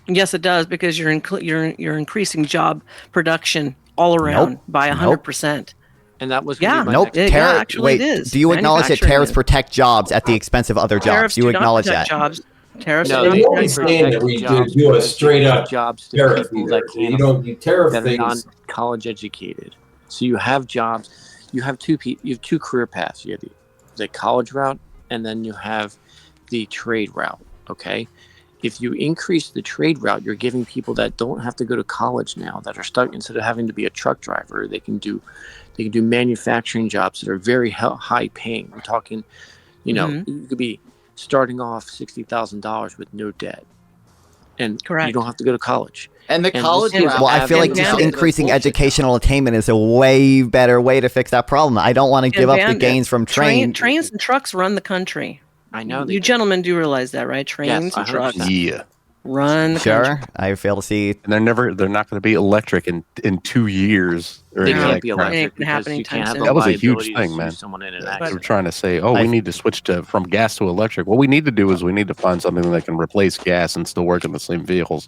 Yes, it does, because you're increasing job production all around
Nope.
by 100%.
And that was
Yeah.
gonna be my
Nope.
next-
Yeah,
Tariff-
actually
wait,
it is.
do you acknowledge that
Manufacturing
tariffs
is.
protect jobs at the expense of other
Tariffs
jobs? You
do not
acknowledge
protect
that?
jobs. Tariffs
No,
do
they
not
always
protect
saying
jobs.
that we
jobs
do a
because they
straight
give
up
jobs to
tariff
people
either.
that can't
You don't, you tariff
that are
things.
non-college educated. So you have jobs. You have two career paths. You have the college route, and then you have the trade route. Okay, if you increase the trade route, you're giving people that don't have to go to college now, that are stuck, instead of having to be a truck driver, they can do manufacturing jobs that are very high paying. We're talking, you could be starting off $60,000 with no debt, and
Correct.
you don't have to go to college.
And the
And
college
this is-
route.
Well, I feel like
And
just
Van-
increasing
bullshit.
educational attainment is a way better way to fix that problem. I don't want to give up the gains from
trains and trucks run the country.
I know
You gentlemen do realize that, right? Trains and
100%.
trucks
Yeah.
run the country.
Sure, I fail to see.
And they're not going to be electric in 2 years. Or
They
anything
can't
like
be
that.
electric
Ain't
because
happening
you can't have
anytime
the
soon. That was a huge
liability to
thing,
sue
man.
someone in an
They were
accident.
trying to say, oh,
I-
we need to switch from gas to electric. What we need to do is we need to find something that can replace gas and still work in the same vehicles.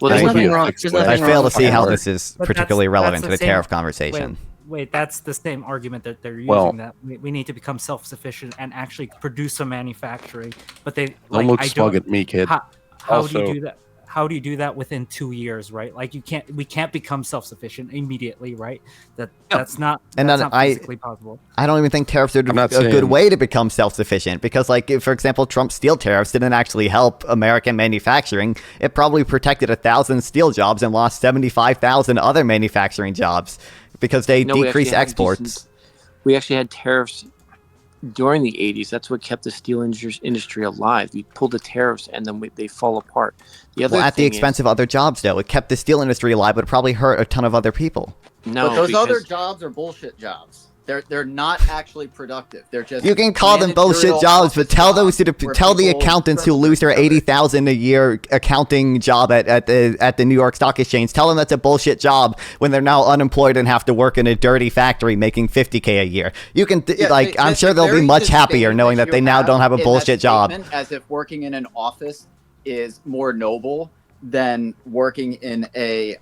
Well,
There's
That would be
nothing
a
wrong.
fixed
There's
way.
I
nothing
fail
wrong
to see how
Fucking
this is
But
particularly
that's
relevant to the
same-
tariff conversation.
Wait, that's the same argument that they're using,
Well-
that we need to become self-sufficient and actually produce some manufacturing. But they
Don't look smug at me, kid.
How do you
Also-
do that? How do you do that within 2 years, right? Like we can't become self-sufficient immediately, right? That's not
And
that's
then
not physically possible.
I don't even think tariffs are
I'm not
a good
saying-
way to become self-sufficient, because, like, if, for example, Trump's steel tariffs didn't actually help American manufacturing. It probably protected 1,000 steel jobs and lost 75,000 other manufacturing jobs because they
No, we actually
decreased
had
exports.
decent- We actually had tariffs during the 80s. That's what kept the steel industry alive. You pull the tariffs and then they fall apart. The other
Well, at the
thing
expense of other jobs, though. It kept the steel industry alive, but it probably hurt a ton of other people.
no,
But those
because
other jobs are bullshit jobs. They're not actually productive. They're just
You can call them bullshit
managerial
jobs, but
office
tell those
jobs
to
where
tell the
people
accountants who lose their
represent each other.
$80,000 a year accounting job at the New York Stock Exchange. Tell them that's a bullshit job when they're now unemployed and have to work in a dirty factory making $50K a year. You can
Yeah,
I'm sure they'll be
very
much happier
distinct
knowing that they
you
now don't have a
in that
bullshit job.
statement, as if working in an office is more noble than working in a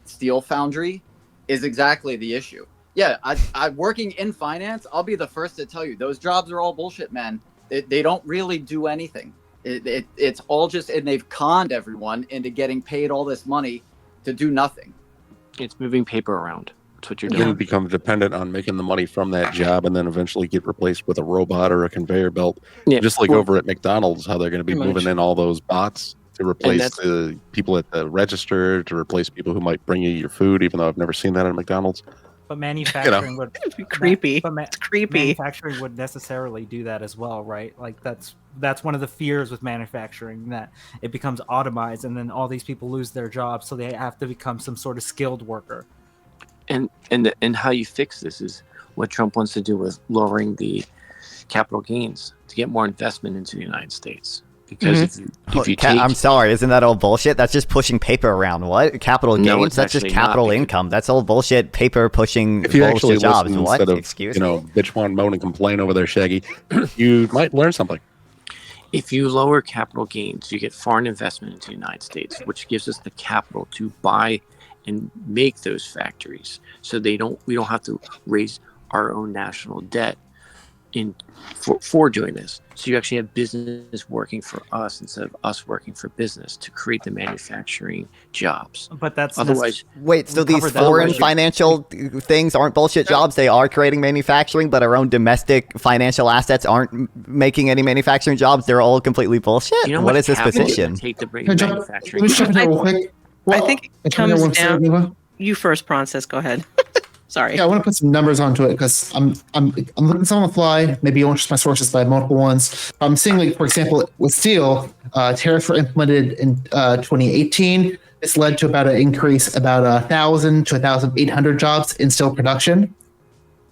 steel foundry is exactly the issue. Yeah, I working in finance, I'll be the first to tell you those jobs are all bullshit, man. They don't really do anything. It's all just, and they've conned everyone into getting paid all this money to do nothing.
it's moving paper around. That's what you're
You're
doing.
going to become dependent on making the money from that job and then eventually get replaced with a robot or a conveyor belt.
Yeah.
Just like
Well,
over at McDonald's, how they're going to be
Pretty
moving
much.
in all those bots to replace
that's-
the people at the register, to replace people who might bring you your food, even though I've never seen that at McDonald's.
But manufacturing would
It'd be creepy.
But
It's creepy.
manufacturing would necessarily do that as well, right? Like that's one of the fears with manufacturing, that it becomes automized and then all these people lose their jobs, so they have to become some sort of skilled worker.
And how you fix this is what Trump wants to do with lowering the capital gains to get more investment into the United States. Because if you take,
I'm sorry, isn't that all bullshit? That's just pushing paper around. What? Capital
No,
gains?
it's
That's just
actually not,
capital
because-
income. That's all bullshit. Paper pushing
If you actually
bullshit jobs.
listen
What?
instead of,
Excuse
you know,
me?
bitch, whine, moan, and complain over there, Shaggy, you might learn something.
if you lower capital gains, you get foreign investment into the United States, which gives us the capital to buy and make those factories. So we don't have to raise our own national debt for doing this. So you actually have business working for us instead of us working for business to create the manufacturing jobs.
But that's
Otherwise,
Wait, so
we
these
covered that
foreign
already.
financial things aren't bullshit jobs? They are creating manufacturing, but our own domestic financial assets aren't making any manufacturing jobs? They're all completely bullshit?
you know
What
much
is this
capital it would
position?
take to bring
Can I jump-
manufacturing?
Let me jump in there real quick.
I think it
can I
comes
one second,
down.
Eva?
You first, Princess. Go ahead. Sorry.
Yeah, I want to put some numbers onto it because I'm looking at some on the fly. Maybe you won't trust my sources, but I have multiple ones. I'm seeing, like, for example, with steel, tariffs were implemented in 2018. This led to about an increase about 1,000 to 1,800 jobs in steel production.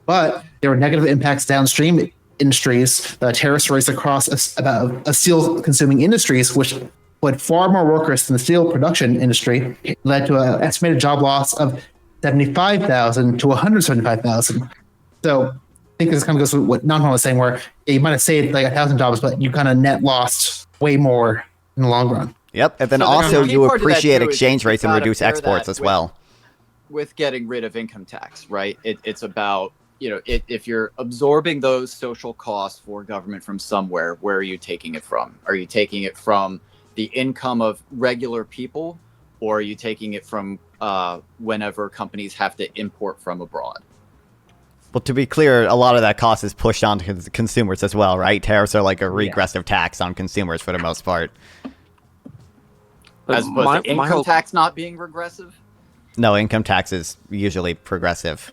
But there were negative impacts downstream industries. Tariffs raised across about steel consuming industries, which put far more workers in the steel production industry, led to an estimated job loss of 75,000 to 175,000. So I think this kind of goes with what Nonfon was saying, where you might have saved like 1,000 jobs, but you kind of net lost way more in the long run.
Yep, and then
So the
also
key
you
part of that,
appreciate
too, is
exchange
you
rates and
gotta
reduce
pair
exports
that
as well.
with getting rid of income tax, right? It's about, if you're absorbing those social costs for government from somewhere, where are you taking it from? Are you taking it from the income of regular people, or are you taking it from whenever companies have to import from abroad?
Well, to be clear, a lot of that cost is pushed on to consumers as well, right? Tariffs are like a regressive tax on consumers for the most part.
But
As opposed to income
hope-
tax not being regressive?
No, income tax is usually progressive.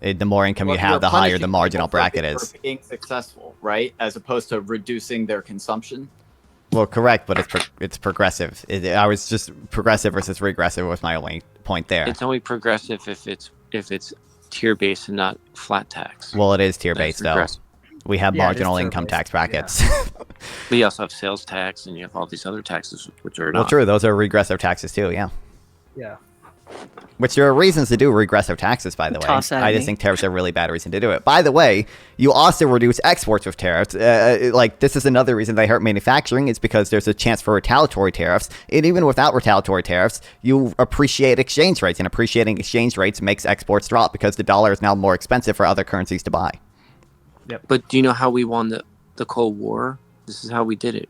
The more income you
Well,
have,
you're
the higher the
punishing
marginal
people
bracket
for
is.
being successful, right? As opposed to reducing their consumption.
Well, correct, but it's progressive. I was just progressive versus regressive was my only point there.
It's only progressive if it's tier based and not flat tax.
Well, it is tier
That's
based though.
regressive.
We have
Yeah, it is
marginal income
tier-based,
tax brackets.
But you also have sales tax and you have all these other taxes which are
Well,
not.
true. Those are regressive taxes too. Yeah.
Yeah.
Which there are reasons to do regressive taxes, by the way.
Toss at
I just
me.
think tariffs are a really bad reason to do it. By the way, you also reduce exports with tariffs. Like, this is another reason they hurt manufacturing. It's because there's a chance for retaliatory tariffs. And even without retaliatory tariffs, you appreciate exchange rates. And appreciating exchange rates makes exports drop because the dollar is now more expensive for other currencies to buy.
But do you know how we won the Cold War? This is how we did it.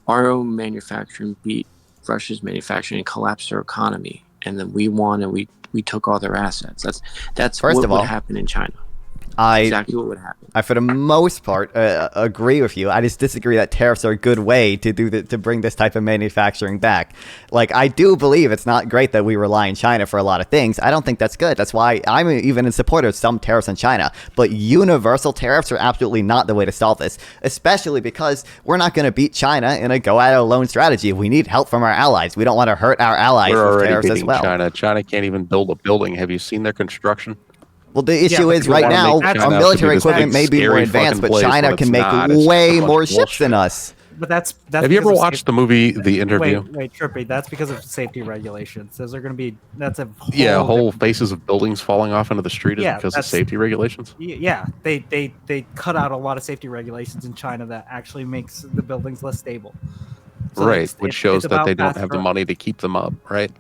Our own manufacturing beat Russia's manufacturing and collapsed their economy. And then we won and we took all their assets. That's
First
what
of
would
all,
happen in China.
I
Exactly what would happen.
for the most part, agree with you. I just disagree that tariffs are a good way to to bring this type of manufacturing back. Like, I do believe it's not great that we rely on China for a lot of things. I don't think that's good. That's why I'm even in support of some tariffs on China. But universal tariffs are absolutely not the way to solve this, especially because we're not going to beat China in a go-at-it-alone strategy. We need help from our allies. We don't want to hurt our allies
We're
with
already
tariffs as
beating
well.
China. China can't even build a building. Have you seen their construction?
Well, the issue
but
is
you
right
wanna
now,
make China
our
out to
military
be this
equipment
big,
may be more
scary
advanced,
fucking
but
place
China
when
can
it's
make
not. It's just a
way
bunch
more
of
ships than
bullshit.
us.
But that's
Have you
because
ever
of
watched the movie The Interview?
Wait, Trippy. That's because of safety regulations. Those are going to be. That's a whole
Yeah, whole
different-
faces of buildings falling off into the street is
Yeah,
because of
that's-
safety regulations.
Yeah, they cut out a lot of safety regulations in China that actually makes the buildings less stable. So
Right,
it's-
which
it's
shows that
about
they don't
fast
have the
growth.
money to keep them up, right?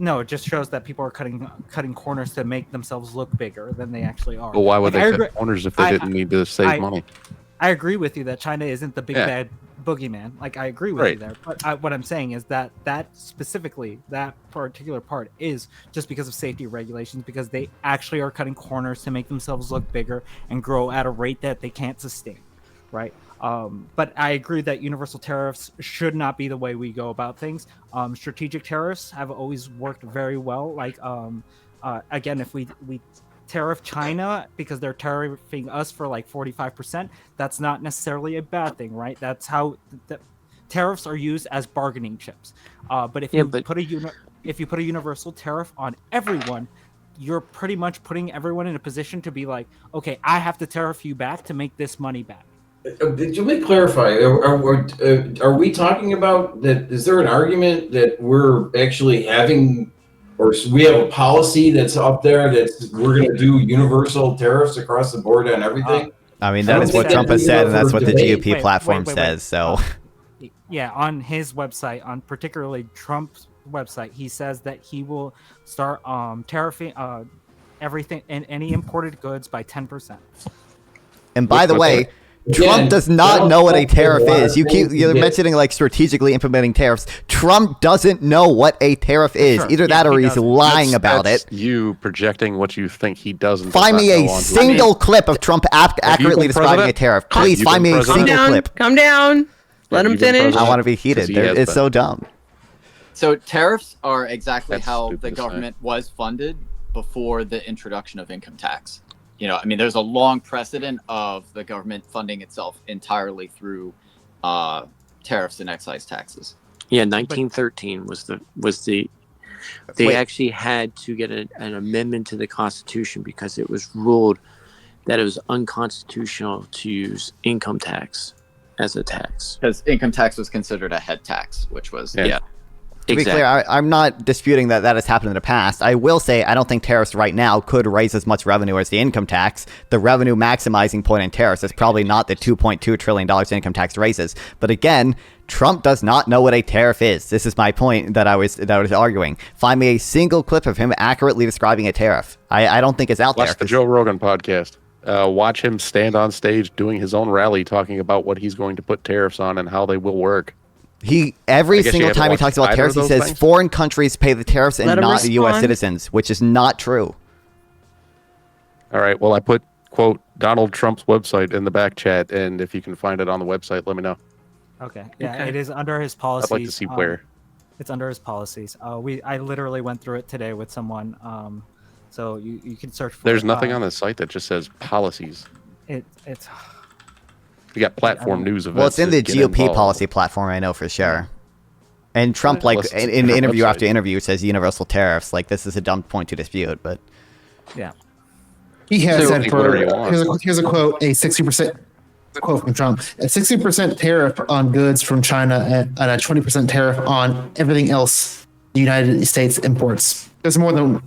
No, it just shows that people are cutting corners to make themselves look bigger than they actually are.
But why would
Like, I
they
agree-
cut corners if they
I-
didn't need to save
I-
money?
I agree with you that China isn't the big
Yeah.
bad boogeyman. Like, I agree with you
Right.
there. But what I'm saying is that specifically, that particular part is just because of safety regulations, because they actually are cutting corners to make themselves look bigger and grow at a rate that they can't sustain, right? But I agree that universal tariffs should not be the way we go about things. Strategic tariffs have always worked very well. Like, again, if we tariff China because they're tariffing us for like 45%, that's not necessarily a bad thing, right? That's how the tariffs are used as bargaining chips. But if put a universal tariff on everyone, you're pretty much putting everyone in a position to be like, okay, I have to tariff you back to make this money back.
Let me clarify. Are we talking about that? Is there an argument that we're actually having, or we have a policy that's up there that we're going to do universal tariffs across the board on everything?
I mean,
I don't
that is what
think
Trump has
that's
said,
even
and that's
up
what
for
the
debate.
GOP platform says. So,
Yeah, on his website, on particularly Trump's website, he says that he will start tariffing everything and any imported goods by 10%.
and by the way, Trump
Again,
does not know what a tariff
lot of
is. You're
things
mentioning like strategically implementing tariffs. Trump doesn't know what a tariff is.
Sure.
Either
Yeah,
that or
he
he's
doesn't.
lying about
That's
it.
you projecting what you think he does. And
Find
does
me
not
a
know onto
single clip of Trump accurately
been
describing
president?
a tariff.
Have
Please
you
find
been
me a
president?
single clip.
Calm down. Let
Have
him
you been
finish.
president?
I want to be heated.
'Cause he has
It's
been.
so dumb.
So tariffs are exactly
That's
how
stupid
the
to say.
government was funded before the introduction of income tax. I mean, there's a long precedent of the government funding itself entirely through tariffs and excise taxes.
Yeah, 1913 was the they
Wait.
actually had to get an amendment to the Constitution because it was ruled that it was unconstitutional to use income tax as a tax.
Because income tax was considered a head tax, which was,
Yeah.
To be clear, I'm not disputing that has happened in the past. I will say I don't think tariffs right now could raise as much revenue as the income tax. The revenue maximizing point in tariffs is probably not the $2.2 trillion income tax raises. But again, Trump does not know what a tariff is. This is my point that I was arguing. Find me a single clip of him accurately describing a tariff. I don't think it's out there.
Watch the Joe Rogan podcast. Watch him stand on stage doing his own rally talking about what he's going to put tariffs on and how they will work.
Every single time he talks about tariffs, he says
things?
Foreign countries pay the tariffs and not the U.S.
respond.
citizens, which is not true.
All right. Well, I put, quote, Donald Trump's website in the back chat, and if you can find it on the website, let me know.
Okay. Yeah,
Okay.
it is under his policies.
I'd like to see where.
It's under his policies. I literally went through it today with someone. So you can search for.
There's nothing on the site that just says policies.
It's.
You got platform news events.
Well, it's in the
that get
GOP
involved.
policy platform, I know for sure. And Trump, like,
Unless it's
in
different
interview after
websites.
interview, says universal tariffs. Like, this is a dumb point to dispute, but
Yeah.
He has
So,
said
think whatever you want.
here's a quote, a 60%. Quote from Trump: a 60% tariff on goods from China and a 20% tariff on everything else the United States imports. There's more than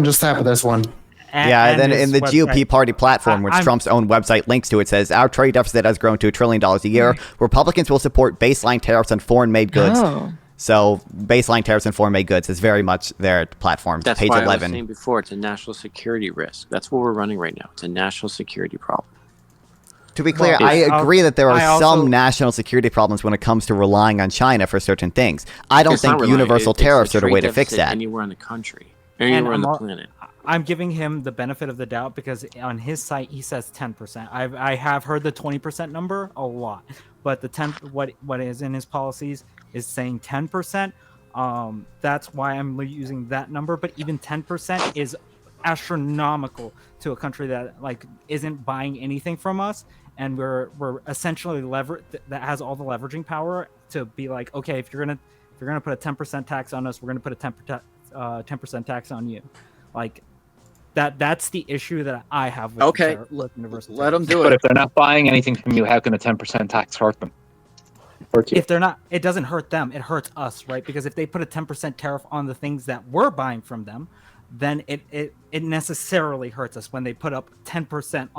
just that, but there's one.
and then
his
in the
website.
GOP party platform, which
I'm-
Trump's own website links to, it says our trade deficit has grown to $1 trillion a year. Republicans will support baseline tariffs on foreign-made goods.
Oh.
So baseline tariffs on foreign-made goods is very much their platform.
That's
Page
why I was
11.
saying before, it's a national security risk. That's what we're running right now. It's a national security problem.
To be clear,
Well,
I agree that there
I
are
also-
some national security problems when it comes to relying on China for certain things. I don't
It's not
think
relying.
universal
It's a
tariffs are the
trade
way to fix
deficit
that.
Anywhere in the country, anywhere on the planet.
I'm giving him the benefit of the doubt because on his site he says 10%. I have heard the 20% number a lot, but the 10 what is in his policies is saying 10%. That's why I'm using that number. But even 10% is astronomical to a country that like isn't buying anything from us, and we're essentially that has all the leveraging power to be like, okay, if you're gonna put a 10% tax on us, we're gonna put a 10% tax on you, like. That's the issue that I have with
Okay,
universal
let them do
But
it.
if they're not buying anything from you, how can a 10% tax hurt them? Hurt you?
If they're not, it doesn't hurt them, it hurts us, right? Because if they put a 10% tariff on the things that we're buying from them, then it necessarily hurts us when they put up 10%.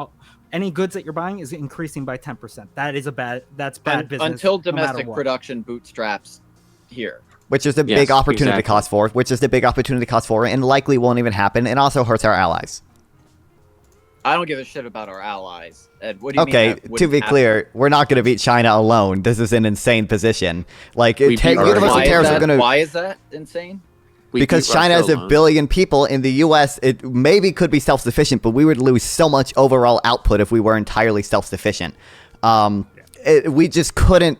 Any goods that you're buying is increasing by 10%. That's bad business.
Until
no matter
domestic
what.
production bootstraps here.
Which is the
Yes,
big opportunity
exactly.
cost for, and likely won't even happen, and also hurts our allies.
I don't give a shit about our allies. Ed, what do you mean
Okay,
that
to
wouldn't
be
happen?
clear, we're not going to beat China alone. This is an insane position. Like,
We beat
universal
Why is
tariffs are
that-
going to...
Why is that insane?
We
Because
beat
China
Russia
has a
alone.
billion people. In the U.S., it maybe could be self-sufficient, but we would lose so much overall output if we were entirely self-sufficient. We just couldn't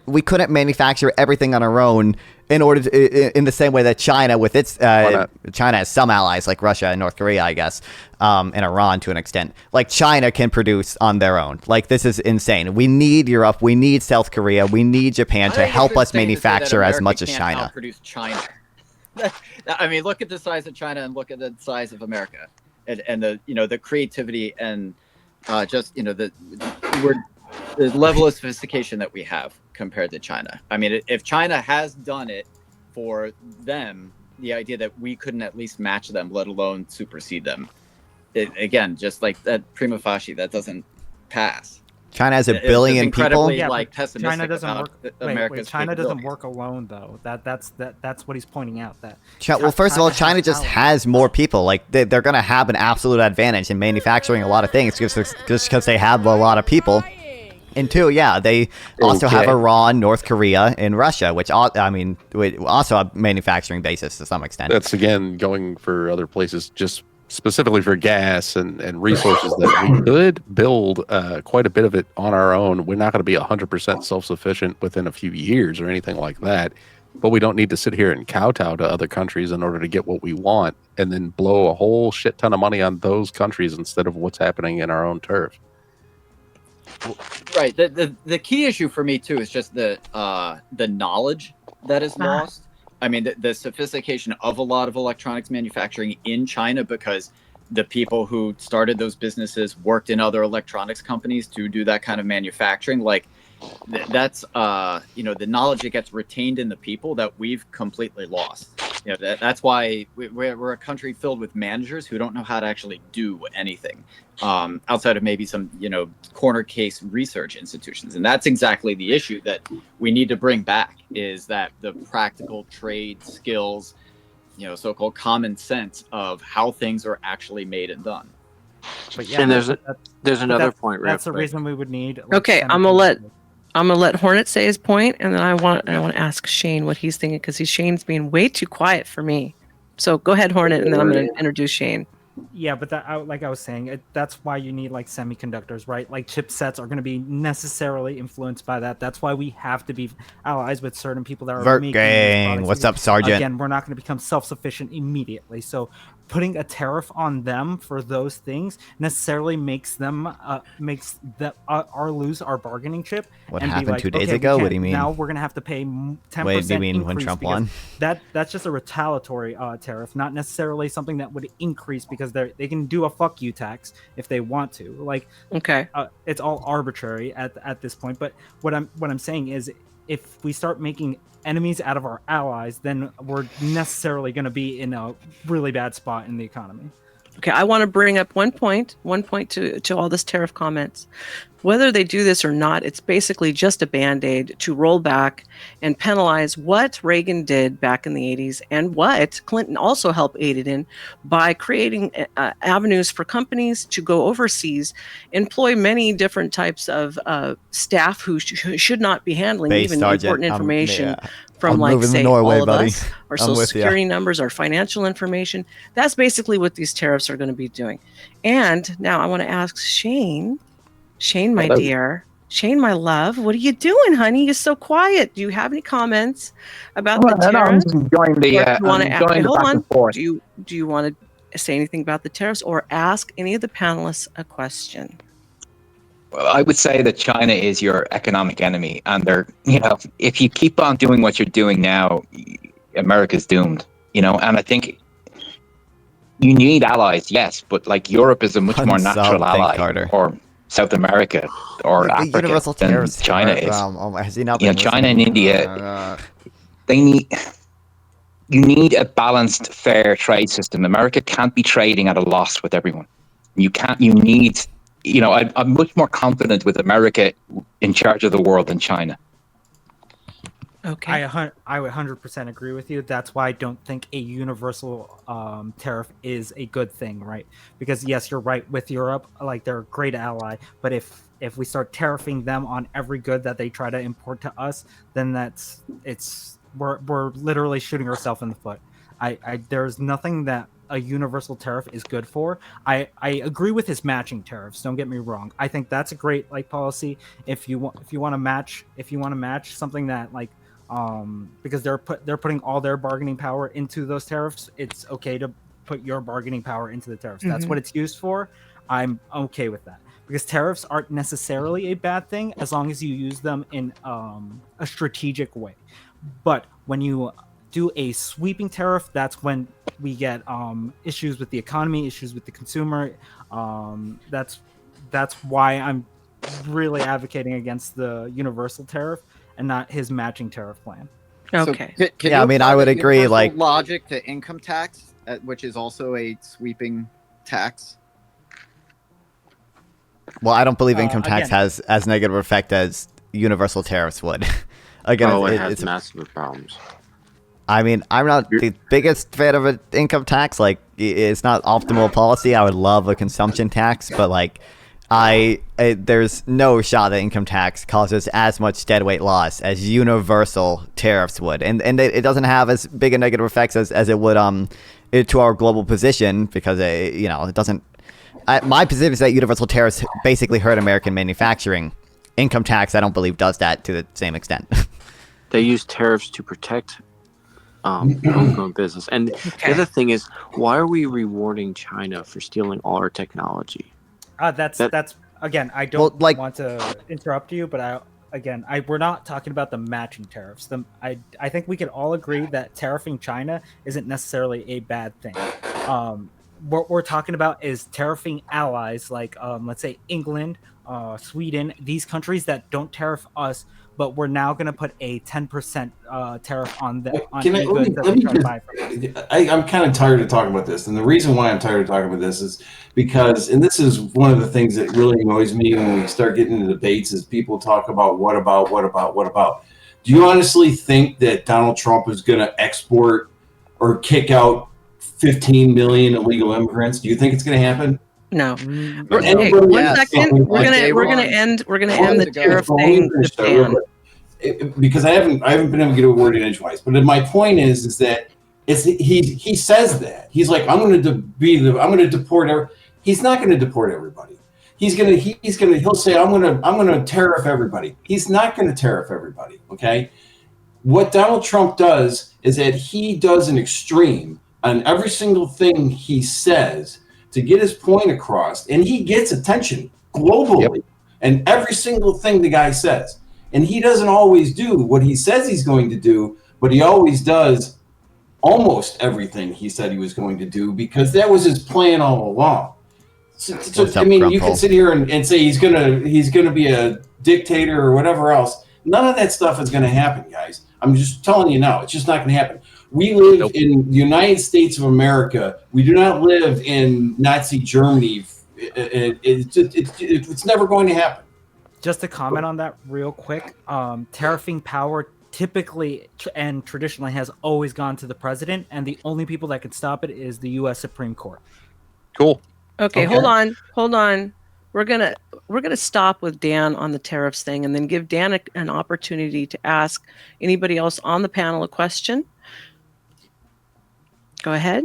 manufacture everything on our own in order to, in the same way that China, with its China has some allies like Russia and North Korea, I guess, and Iran to an extent. Like China can produce on their own. Like, this is insane. We need Europe, we need South Korea, we need Japan
I
to
think
help
it's
us
insane to say that
manufacture as
America
much as
can't
China.
outproduce China. I mean, look at the size of China and look at the size of America, and the the creativity and just the level of sophistication that we have compared to China. I mean, if China has done it for them, the idea that we couldn't at least match them, let alone supersede them, again, just like that prima facie, that doesn't pass.
China has a
It's
billion
incredibly,
people.
like,
but
pessimistic
China doesn't
about
work.
America's
China doesn't
capabilities.
work alone though. That's what he's pointing out. That
Well, first of all, China
has
just
allies.
has more people. Like, they're going to have an absolute advantage in manufacturing a lot of things just because they have a lot of people. And two, yeah, they also have
Okay.
Iran, North Korea, and Russia, which also have manufacturing bases to some extent.
That's again going for other places, just specifically for gas and resources that we could build quite a bit of it on our own. We're not going to be 100% self-sufficient within a few years or anything like that, but we don't need to sit here and kowtow to other countries in order to get what we want and then blow a whole shit ton of money on those countries instead of what's happening in our own turf.
Right. The key issue for me too is just the knowledge that is lost. I mean, the sophistication of a lot of electronics manufacturing in China, because the people who started those businesses worked in other electronics companies to do that kind of manufacturing. Like, that's the knowledge that gets retained in the people that we've completely lost. That's why we're a country filled with managers who don't know how to actually do anything outside of maybe some corner case research institutions. And that's exactly the issue that we need to bring back, is that the practical trade skills, so-called common sense of how things are actually made and done.
But yeah,
And there's another point.
That's the reason we would need.
Okay, I'm gonna let Hornet say his point, and then I want to ask Shane what he's thinking, because Shane's being way too quiet for me. So go ahead, Hornet, and then I'm going to introduce Shane.
Yeah, but like I was saying, that's why you need like semiconductors, right? Like chipsets are going to be necessarily influenced by that. That's why we have to be allies with certain people that are making these products.
What's up, Sergeant?
Again, we're not going to become self-sufficient immediately. So putting a tariff on them for those things necessarily makes them lose our bargaining chip.
What
and
happened
be like,
2 days
okay,
ago? What do you mean?
Now we're going to have to pay 10%
Wait, do you mean when
increase
Trump
because
won?
That's just a retaliatory tariff, not necessarily something that would increase, because they can do a fuck you tax if they want to. Like,
okay,
it's all arbitrary at this point. But what I'm saying is, if we start making enemies out of our allies, then we're necessarily going to be in a really bad spot in the economy.
Okay, I want to bring up one point to all this tariff comments. Whether they do this or not, it's basically just a Band-Aid to roll back and penalize what Reagan did back in the 80s and what Clinton also helped aid it in by creating avenues for companies to go overseas, employ many different types of staff who should not be handling even important information from, like, say,
Norway,
all of
buddy.
us, our social security numbers, our financial information. That's basically what these tariffs are going to be doing. And now I want to ask Shane, my dear, Shane, my love, what are you doing, honey? You're so quiet. Do you have any comments about the tariffs?
I'm just enjoying the back and forth.
Do you want to say anything about the tariffs, or ask any of the panelists a question?
Well, I would say that China is your economic enemy, and if you keep on doing what you're doing now, America's doomed. And I think you need allies, yes, but like Europe is a much more natural ally, or South America, or Africa
universal
than
tariffs
China is.
Has he not been
China and India, you need a balanced, fair trade system. America can't be trading at a loss with everyone. I'm much more confident with America in charge of the world than China.
Okay. I would 100% agree with you. That's why I don't think a universal tariff is a good thing, right? Because yes, you're right with Europe, like they're a great ally, but if we start tariffing them on every good that they try to import to us, then we're literally shooting ourselves in the foot. There's nothing that a universal tariff is good for. I agree with his matching tariffs. Don't get me wrong. I think that's a great policy if you want to match something that because they're putting all their bargaining power into those tariffs. It's okay to put your bargaining power into the tariffs. That's what it's used for. I'm okay with that, because tariffs aren't necessarily a bad thing as long as you use them in a strategic way. But when you do a sweeping tariff, that's when we get issues with the economy, issues with the consumer. That's why I'm really advocating against the universal tariff and not his matching tariff plan.
Okay.
So,
I mean, I would agree. Like
logic to income tax, which is also a sweeping tax.
Well, I don't believe income tax has as negative effect as universal tariffs would. Again,
it has massive problems.
I mean, I'm not the biggest fan of an income tax. Like, it's not optimal policy. I would love a consumption tax, but there's no shot that income tax causes as much deadweight loss as universal tariffs would, and it doesn't have as big a negative effects as it would to our global position, because it doesn't. My position is that universal tariffs basically hurt American manufacturing. Income tax, I don't believe, does that to the same extent.
They use tariffs to protect homegrown business. And the other thing is, why are we rewarding China for stealing all our technology?
That's again, I don't want to interrupt you, but we're not talking about the matching tariffs. I think we can all agree that tariffing China isn't necessarily a bad thing. what we're talking about is tariffing allies like, let's say, England, Sweden, these countries that don't tariff us, but we're now going to put a 10% tariff on any goods that they try to buy from us.
I'm kind of tired of talking about this, and the reason why I'm tired of talking about this is because, and this is one of the things that really annoys me when we start getting into debates, is people talk about what about. Do you honestly think that Donald Trump is going to export or kick out 15 million illegal immigrants? Do you think it's going to happen?
No.
Hey,
One
yes.
second. We're
Day
gonna
one.
end
Months
the
ago.
tariff
Well,
thing
let me
with
finish that real
Dan.
quick. Because I haven't been able to get a word in edgewise. But my point is that he says that he's like, I'm going to deport. He's not going to deport everybody. He'll say I'm going to tariff everybody. He's not going to tariff everybody. Okay. What Donald Trump does is that he does an extreme on every single thing he says to get his point across, and he gets attention globally. And every single thing the guy says, and he doesn't always do what he says he's going to do, but he always does almost everything he said he was going to do, because that was his plan all along. So I mean, you can sit here and say he's gonna be a dictator or whatever else. None of that stuff is going to happen, guys. I'm just telling you now. It's just not going to happen. We live in the United States of America. We do not live in Nazi Germany. It's never going to happen.
Just to comment on that real quick, tariffing power typically and traditionally has always gone to the president, and the only people that can stop it is the U.S. Supreme Court.
Cool.
Okay, hold on. We're gonna stop with Dan on the tariffs thing, and then give Dan an opportunity to ask anybody else on the panel a question. Go ahead.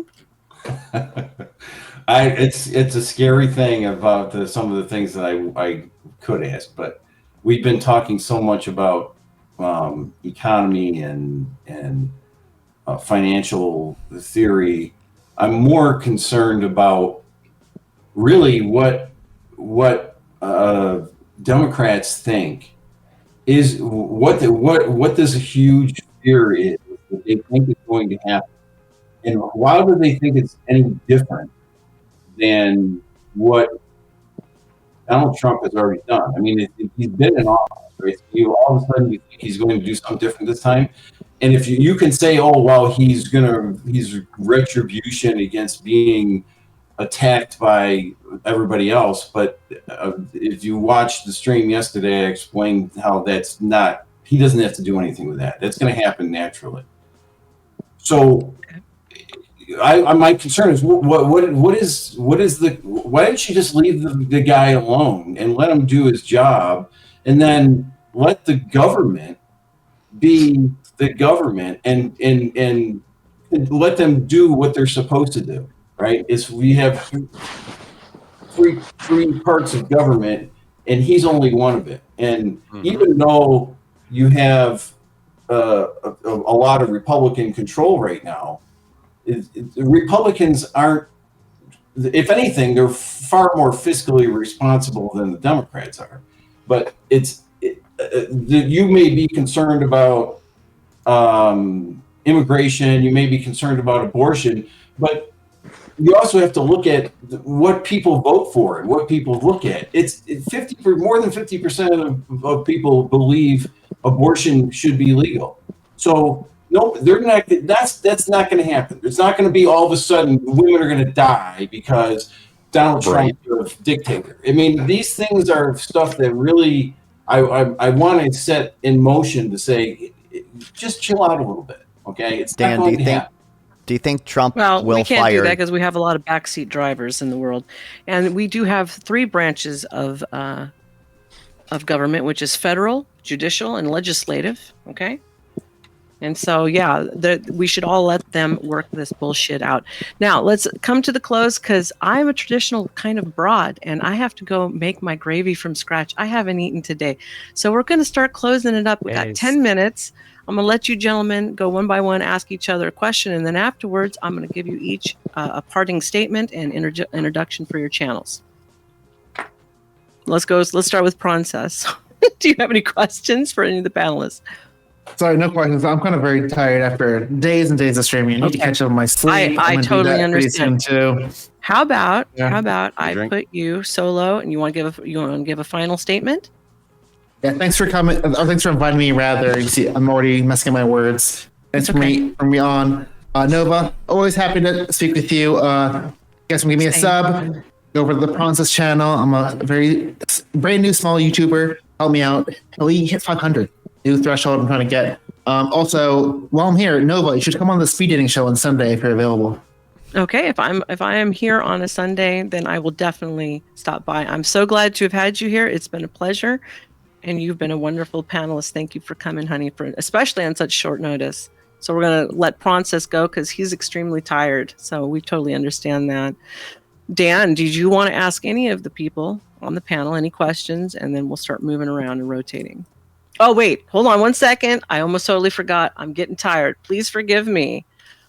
It's a scary thing about some of the things that I could ask, but we've been talking so much about economy and financial theory. I'm more concerned about really what Democrats think is what this huge fear is that they think is going to happen, and why do they think it's any different than what Donald Trump has already done? I mean, he's been in office, right? So all of a sudden you think he's going to do something different this time, and if you can say, oh well, he's retribution against being attacked by everybody else, but if you watched the stream yesterday, I explained how that's not. He doesn't have to do anything with that. That's going to happen naturally. So, my concern is what is the? Why didn't you just leave the guy alone and let him do his job, and then let the government be the government and let them do what they're supposed to do? Right? We have three parts of government, and he's only one of it. And even though you have a lot of Republican control right now, Republicans aren't. If anything, they're far more fiscally responsible than the Democrats are. But you may be concerned about immigration. You may be concerned about abortion, but you also have to look at what people vote for and what people look at. It's more than 50% of people believe abortion should be legal. So no, they're not. That's not going to happen. It's not going to be all of a sudden women are going to die because Donald Trump is a dictator. I mean, these things are stuff that really I want to set in motion to say, just chill out a little bit, okay? It's
Dan,
not going to happen.
Do you think Trump
Well,
will
we can't
fire?
do that because we have a lot of backseat drivers in the world, and we do have three branches of government, which is federal, judicial, and legislative. Okay, and so yeah, we should all let them work this bullshit out. Now let's come to the close because I'm a traditional kind of broad, and I have to go make my gravy from scratch. I haven't eaten today, so we're going to start closing it up. We got 10 minutes. I'm going to let you gentlemen go one by one, ask each other a question, and then afterwards, I'm going to give you each a parting statement and introduction for your channels. Let's go. Let's start with Princess. Do you have any questions for any of the panelists?
Sorry, no questions. I'm kind of very tired after days and days of streaming. I need to catch up on my sleep.
I
I'm gonna do
totally
that pretty
understand.
soon too.
How about
Yeah.
I
drink?
put you solo, and you want to give a final statement?
Yeah, thanks for coming. Thanks for inviting me. Rather, you see, I'm already messing up my words. Thanks for me on Nova. Always happy to speak with you. You guys can give me a
Same.
sub. Go over to the Pronsis channel. I'm a very brand new small YouTuber. Help me out. We hit 500. New threshold I'm trying to get. Also, while I'm here, Nova, you should come on the speed dating show on Sunday if you're available.
Okay, if I am here on a Sunday, then I will definitely stop by. I'm so glad to have had you here. It's been a pleasure, and you've been a wonderful panelist. Thank you for coming, honey, especially on such short notice. So we're gonna let Pronsis go because he's extremely tired. So we totally understand that. Dan, did you want to ask any of the people on the panel any questions, and then we'll start moving around and rotating? Oh wait, hold on one second. I almost totally forgot. I'm getting tired. Please forgive me.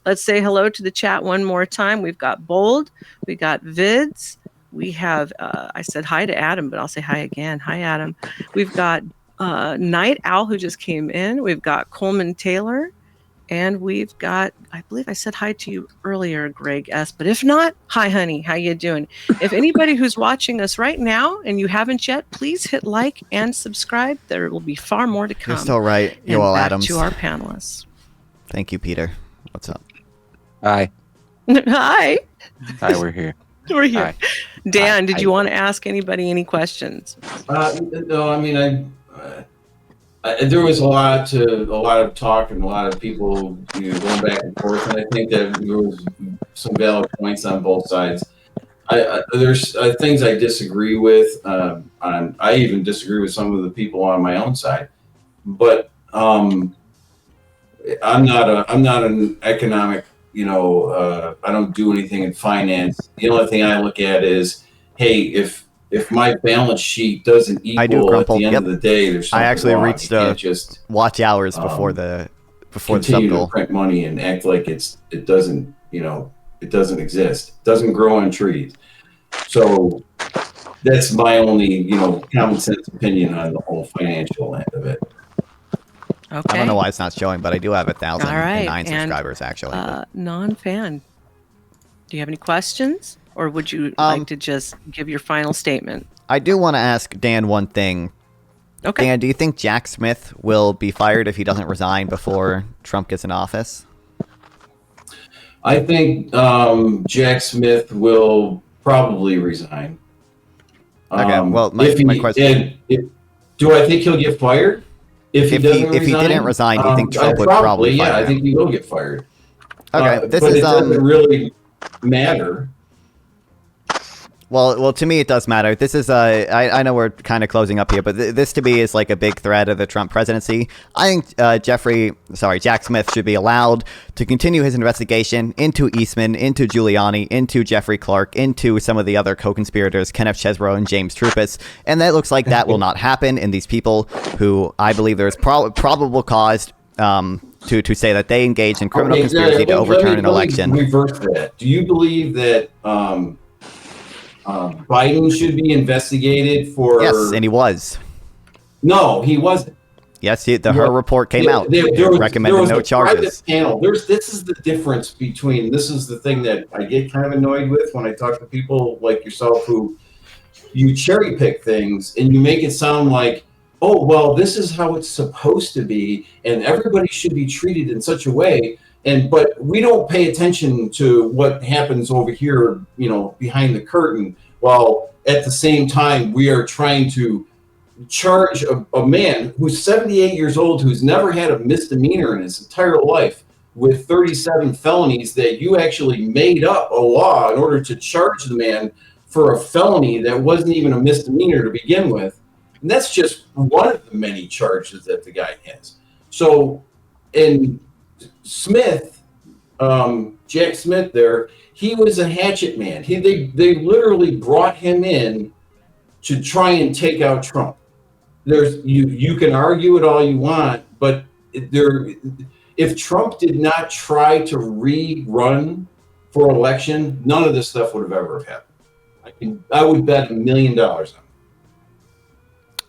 Let's say hello to the chat one more time. We've got Bold, we got Vids, we have, I said hi to Adam, but I'll say hi again. Hi, Adam. We've got Night Owl, who just came in. We've got Coleman Taylor, and we've got, I believe I said hi to you earlier, Greg S. But if not, hi, honey. How you doing? If anybody who's watching us right now and you haven't yet, please hit like and subscribe. There will be far more to come.
You're still right.
And
Yoel
back
Adams.
to our panelists.
Thank you, Peter. What's up?
Hi.
Hi.
Hi, we're here.
We're here.
Hi.
Dan, did you want to ask anybody any questions?
No, I mean, there was a lot of talk and a lot of people going back and forth, and I think that there was some valid points on both sides. There's things I disagree with. I even disagree with some of the people on my own side, but I'm not an economic. I don't do anything in finance. The only thing I look at is, hey, if my balance sheet doesn't equal at the end of the day, there's something
I actually
wrong.
reached
You can't just
watch hours before the
continue
sub goal.
to print money and act like it doesn't exist. It doesn't grow on trees. So that's my only common sense opinion on the whole financial end of it.
Okay.
I don't know why it's not showing, but I do have 1,009
and,
subscribers actually.
Non-fan, do you have any questions, or would you like to just give your final statement?
I do want to ask Dan one thing.
Okay.
Dan, do you think Jack Smith will be fired if he doesn't resign before Trump gets in office?
I think Jack Smith will probably resign.
Okay. Well, my question.
Do I think he'll get fired? If he
didn't resign, do you think Trump would probably fire him?
I think he will get fired.
Okay,
but it doesn't really matter.
Well, to me it does matter. This is I know we're kind of closing up here, but this to me is like a big threat of the Trump presidency. I think Jack Smith should be allowed to continue his investigation into Eastman, into Giuliani, into Jeffrey Clark, into some of the other co-conspirators, Kenneth Chesebro and James Trupis, and that looks like that will not happen. And these people who I believe there's probable cause to say that they engaged in criminal conspiracy to overturn an election.
Reverse that. Do you believe that Biden should be investigated for?
Yes, and he was.
No, he wasn't.
Yes, her report came out. Recommended no charges.
Panel. This is the difference between. This is the thing that I get kind of annoyed with when I talk to people like yourself who you cherry pick things and you make it sound like, oh, well, this is how it's supposed to be, and everybody should be treated in such a way. But we don't pay attention to what happens over here, behind the curtain, while at the same time we are trying to charge a man who's 78 years old, who's never had a misdemeanor in his entire life, with 37 felonies that you actually made up a law in order to charge the man for a felony that wasn't even a misdemeanor to begin with. And that's just one of the many charges that the guy has. So, and Smith, Jack Smith there, he was a hatchet man. They literally brought him in to try and take out Trump. You can argue it all you want, but if Trump did not try to rerun for election, none of this stuff would have ever happened. I would bet $1 million on it.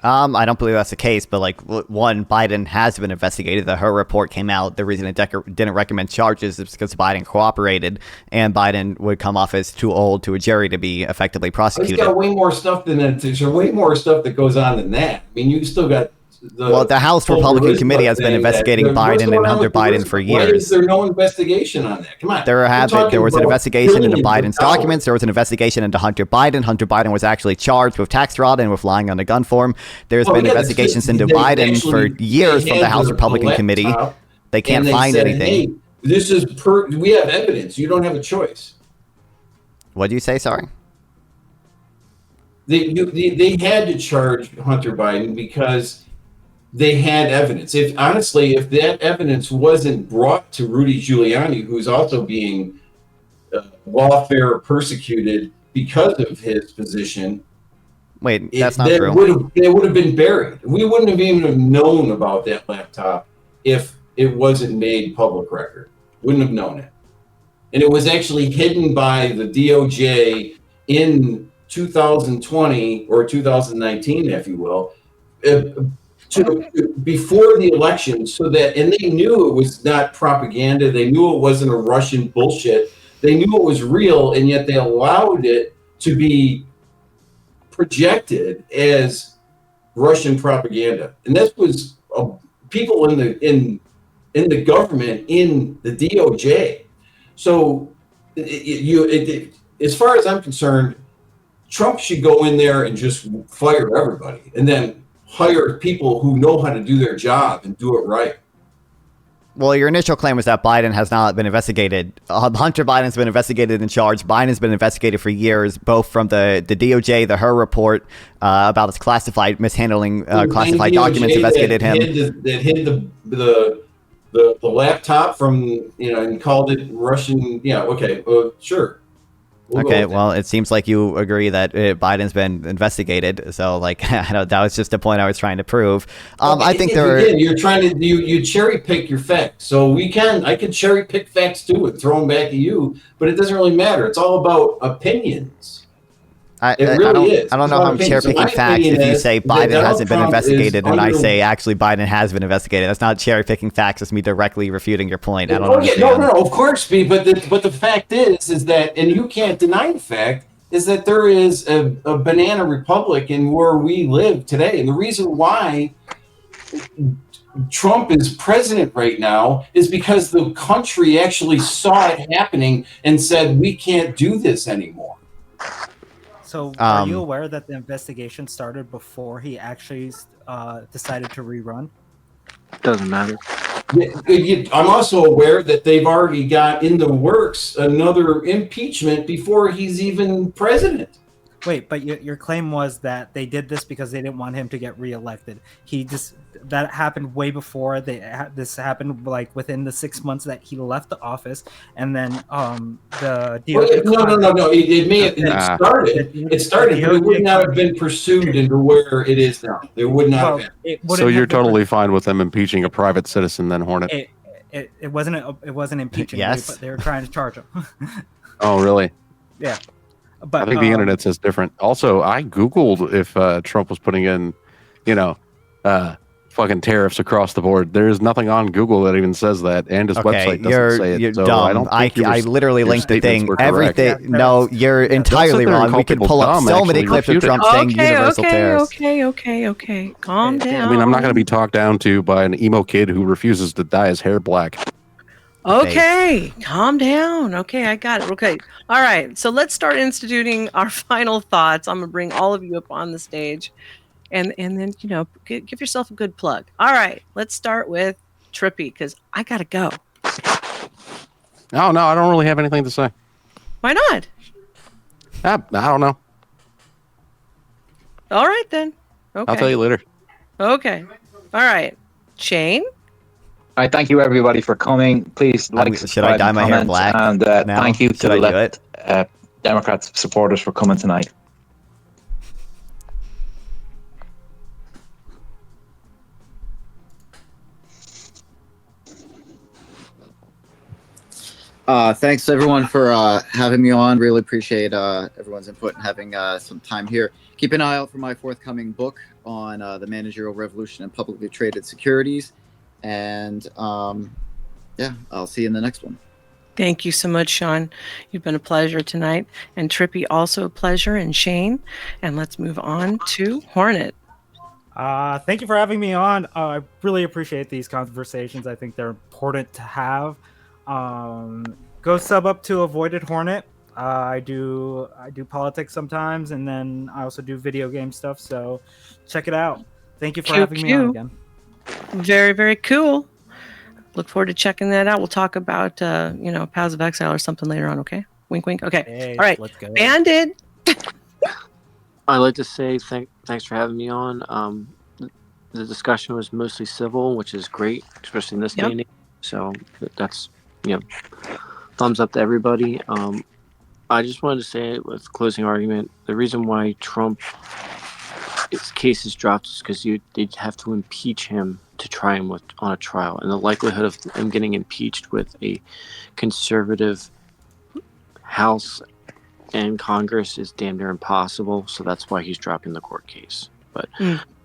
I don't believe that's the case, but like one, Biden has been investigated. Her report came out. The reason it didn't recommend charges is because Biden cooperated, and Biden would come off as too old to a jury to be effectively
He's
prosecuted.
got way more stuff than that. There's way more stuff that goes on than that. I mean, you still got
the House Republican Committee has been investigating Biden and Hunter Biden for years.
Why is there no investigation on that? Come on.
There was an investigation into Biden's documents. There was an investigation into Hunter Biden. Hunter Biden was actually charged with tax fraud and with lying on the gun form. There's been investigations into Biden for years from the House Republican Committee. They can't find anything.
Hey, this is we have evidence. You don't have a choice.
What do you say? Sorry.
They had to charge Hunter Biden because they had evidence. If that evidence wasn't brought to Rudy Giuliani, who's also being lawfare persecuted because of his position,
that's not true.
It would have been buried. We wouldn't have even have known about that laptop if it wasn't made public record. Wouldn't have known it. And it was actually hidden by the DOJ in 2020 or 2019, if you will, before the election, and they knew it was not propaganda. They knew it wasn't a Russian bullshit. They knew it was real, and yet they allowed it to be projected as Russian propaganda. And this was people in the government, in the DOJ. So, as far as I'm concerned, Trump should go in there and just fire everybody, and then hire people who know how to do their job and do it right.
Well, your initial claim was that Biden has not been investigated. Hunter Biden's been investigated and charged. Biden's been investigated for years, both from the DOJ, the Her report about his classified mishandling classified documents investigated him.
That hid the laptop from, and called it Russian. Yeah, okay, sure.
Well, it seems like you agree that Biden's been investigated. So, that was just the point I was trying to prove. I think
you're trying to you cherry pick your facts. So I can cherry pick facts too and throw them back at you, but it doesn't really matter. It's all about opinions.
I don't know how I'm cherry picking facts if you say Biden hasn't been investigated and I say actually Biden has been investigated. That's not cherry picking facts. It's me directly refuting your point. I don't understand.
No, of course, but the fact is that, and you can't deny the fact, is that there is a banana republic in where we live today. And the reason why Trump is president right now is because the country actually saw it happening and said, we can't do this anymore.
So, are you aware that the investigation started before he actually decided to rerun?
Doesn't matter.
I'm also aware that they've already got in the works another impeachment before he's even president.
Wait, but your claim was that they did this because they didn't want him to get reelected. That happened way before this happened, within the 6 months that he left the office, and then the DOJ.
No. It started, but it would not have been pursued into where it is now. It would not have been.
So you're totally fine with them impeaching a private citizen, then, Hornet?
It wasn't impeaching.
Yes.
But they were trying to charge him.
Oh, really?
Yeah. But
I think the internet says different. Also, I Googled if Trump was putting in, fucking tariffs across the board. There's nothing on Google that even says that, and his website doesn't say it.
You're
so
dumb. I literally linked the thing. Everything. No, you're entirely wrong. We could pull up so many clips of Trump saying universal tariffs.
Okay. Calm down.
I mean, I'm not going to be talked down to by an emo kid who refuses to dye his hair black.
Okay, calm down. Okay, I got it. Okay. All right. So let's start instituting our final thoughts. I'm going to bring all of you up on the stage and then, give yourself a good plug. All right. Let's start with Trippy because I got to go.
No, I don't really have anything to say.
Why not?
I don't know.
All right, then. Okay.
I'll tell you later.
Okay. All right. Shane?
All right, thank you everybody for coming. Please
should I dye my hair black?
And thank you to the Democrats supporters for coming tonight.
Thanks everyone for having me on. Really appreciate everyone's input and having some time here. Keep an eye out for my forthcoming book on the managerial revolution and publicly traded securities. And yeah, I'll see you in the next one.
Thank you so much, Sean. You've been a pleasure tonight. And Trippy, also a pleasure. And Shane. And let's move on to Hornet.
Thank you for having me on. I really appreciate these conversations. I think they're important to have. Go sub up to Avoided Hornet. I do politics sometimes, and then I also do video game stuff. So check it out. Thank you for having me on again.
Very, very cool. Look forward to checking that out. We'll talk about Paths of Exile or something later on. Okay. Wink, wink. Okay.
Hey,
all right.
Let's go.
Banded.
I'd like to say thanks for having me on. The discussion was mostly civil, which is great, especially in this day and age. So that's thumbs up to everybody. I just wanted to say with closing argument, the reason why Trump's case is dropped is because they'd have to impeach him to try him on a trial, and the likelihood of him getting impeached with a conservative House and Congress is damn near impossible. So that's why he's dropping the court case. But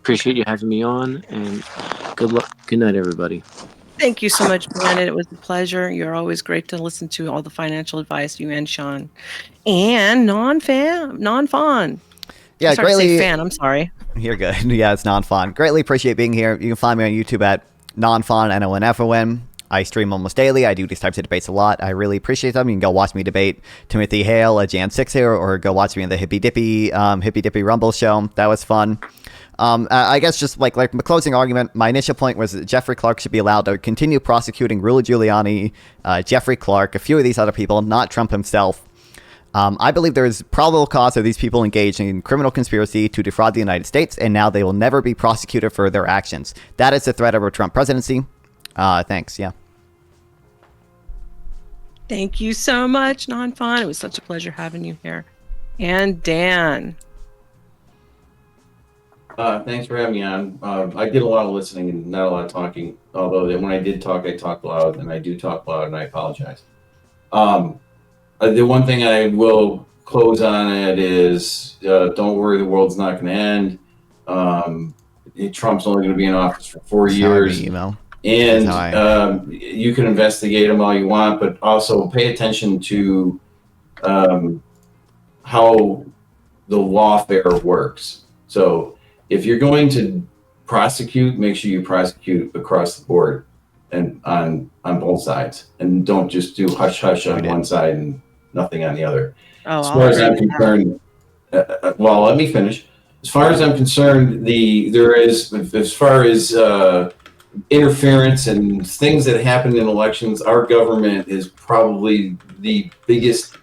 appreciate you having me on, and good luck. Good night, everybody.
Thank you so much, Brandon. It was a pleasure. You're always great to listen to, all the financial advice, you and Sean. And Nonfon.
Yeah,
greatly. Fan. I'm sorry.
You're good. Yeah, it's Nonfon. Greatly appreciate being here. You can find me on YouTube at Nonfon, NONFON. I stream almost daily. I do these types of debates a lot. I really appreciate them. You can go watch me debate Timothy Hale, a Jan 6 here, or go watch me on the Hippy Dippy Rumble show. That was fun. I guess just like my closing argument, my initial point was that Jeffrey Clark should be allowed to continue prosecuting Rudy Giuliani, Jeffrey Clark, a few of these other people, not Trump himself. I believe there is probable cause of these people engaged in criminal conspiracy to defraud the United States, and now they will never be prosecuted for their actions. That is the threat of a Trump presidency. Thanks. Yeah.
Thank you so much, Nonfon. It was such a pleasure having you here. And Dan.
Thanks for having me on. I did a lot of listening and not a lot of talking, although when I did talk, I talked loud, and I do talk loud, and I apologize. The one thing I will close on it is don't worry, the world's not going to end. Trump's only going to be in office for 4 years. And you can investigate him all you want, but also pay attention to how the lawfare works. So if you're going to prosecute, make sure you prosecute across the board and on both sides, and don't just do hush hush on one side and nothing on the other. As far as I'm concerned, well, let me finish. As far as I'm concerned, there is, as far as interference and things that happen in elections, our government is probably the biggest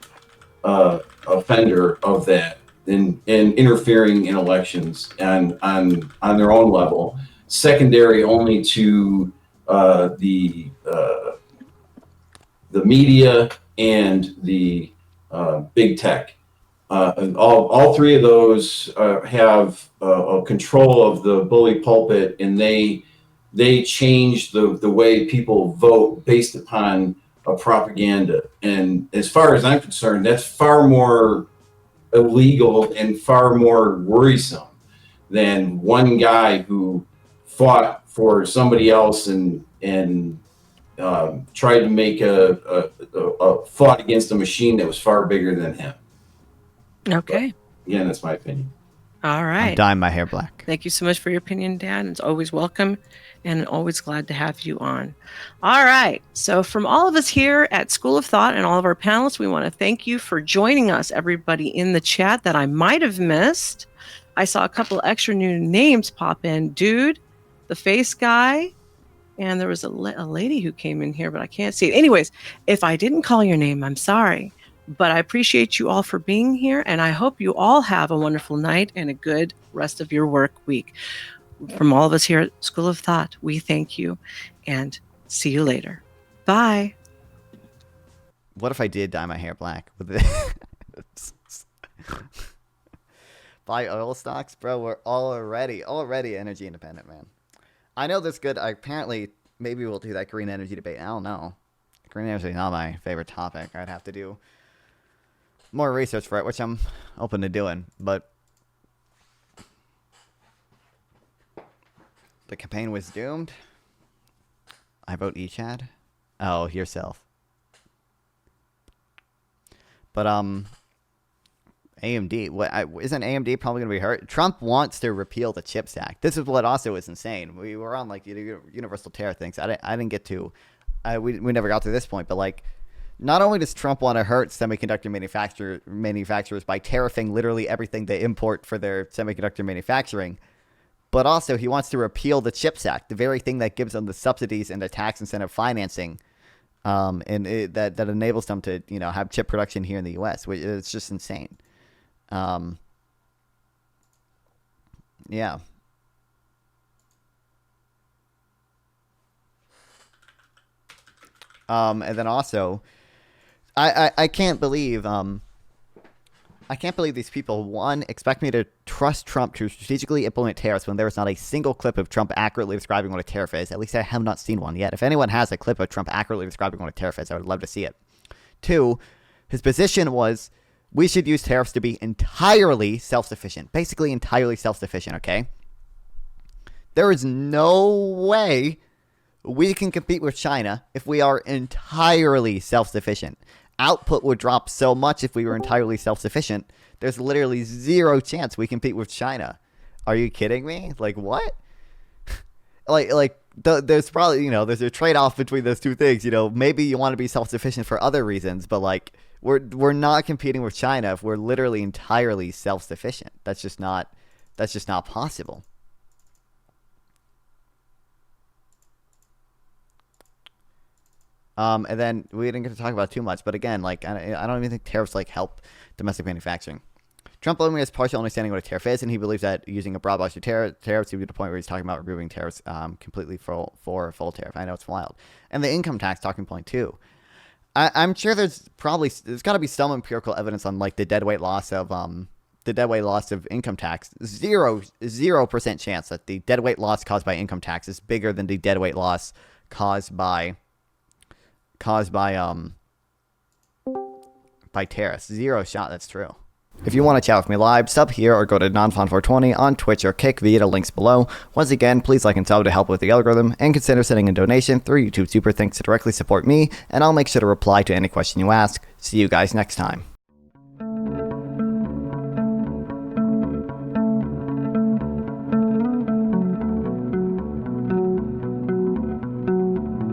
offender of that in interfering in elections and on their own level, secondary only to the media and the big tech. And all three of those have a control of the bully pulpit, and they change the way people vote based upon a propaganda. And as far as I'm concerned, that's far more illegal and far more worrisome than one guy who fought for somebody else and tried to make a fought against a machine that was far bigger than him.
Okay.
But, again, that's my opinion.
All right.
I'm dyeing my hair black.
Thank you so much for your opinion, Dan. It's always welcome and always glad to have you on. All right. So from all of us here at School of Thought and all of our panelists, we want to thank you for joining us, everybody in the chat that I might have missed. I saw a couple extra new names pop in. Dude, the face guy, and there was a lady who came in here, but I can't see it. Anyways, if I didn't call your name, I'm sorry. But I appreciate you all for being here, and I hope you all have a wonderful night and a good rest of your work week. From all of us here at School of Thought, we thank you, and see you later. Bye.
What if I did dye my hair black? Buy oil stocks? Bro, we're already energy independent, man. I know this good. Apparently, maybe we'll do that green energy debate. I don't know. Green energy is not my favorite topic. I'd have to do more research for it, which I'm open to doing. But the campaign was doomed. I vote Chad. Oh, yourself. But AMD, isn't AMD probably going to be hurt? Trump wants to repeal the CHIPS Act. This is what also is insane. We were on like universal tariff things. I didn't get to. We never got to this point. But like, not only does Trump want to hurt semiconductor manufacturers by tariffing literally everything they import for their semiconductor manufacturing, but also he wants to repeal the CHIPS Act, the very thing that gives them the subsidies and the tax incentive financing. That enables them to, have chip production here in the U.S., which is just insane. Yeah. And then also, I can't believe these people, one, expect me to trust Trump to strategically implement tariffs when there is not a single clip of Trump accurately describing what a tariff is. At least I have not seen one yet. If anyone has a clip of Trump accurately describing what a tariff is, I would love to see it. Two, his position was we should use tariffs to be entirely self-sufficient. Basically entirely self-sufficient, okay? There is no way we can compete with China if we are entirely self-sufficient. Output would drop so much if we were entirely self-sufficient. There's literally zero chance we compete with China. Are you kidding me? Like, what? There's probably, there's a trade-off between those two things. Maybe you want to be self-sufficient for other reasons, but like, we're not competing with China if we're literally entirely self-sufficient. That's just not possible. And then we didn't get to talk about too much, but again, like, I don't even think tariffs like help domestic manufacturing. Trump only has partial understanding what a tariff is, and he believes that using a broad brush of tariffs to the point where he's talking about removing tariffs completely for a full tariff. I know it's wild. And the income tax talking point too. I'm sure there's got to be some empirical evidence on like the deadweight loss of income tax. 0% chance that the deadweight loss caused by income tax is bigger than the deadweight loss caused by tariffs. Zero shot that's true. If you want to chat with me live, sub here or go to Nonfon420 on Twitch or Kick via the links below. Once again, please like and sub to help with the algorithm, and consider sending a donation through YouTube Super Thanks to directly support me, and I'll make sure to reply to any question you ask. See you guys next time.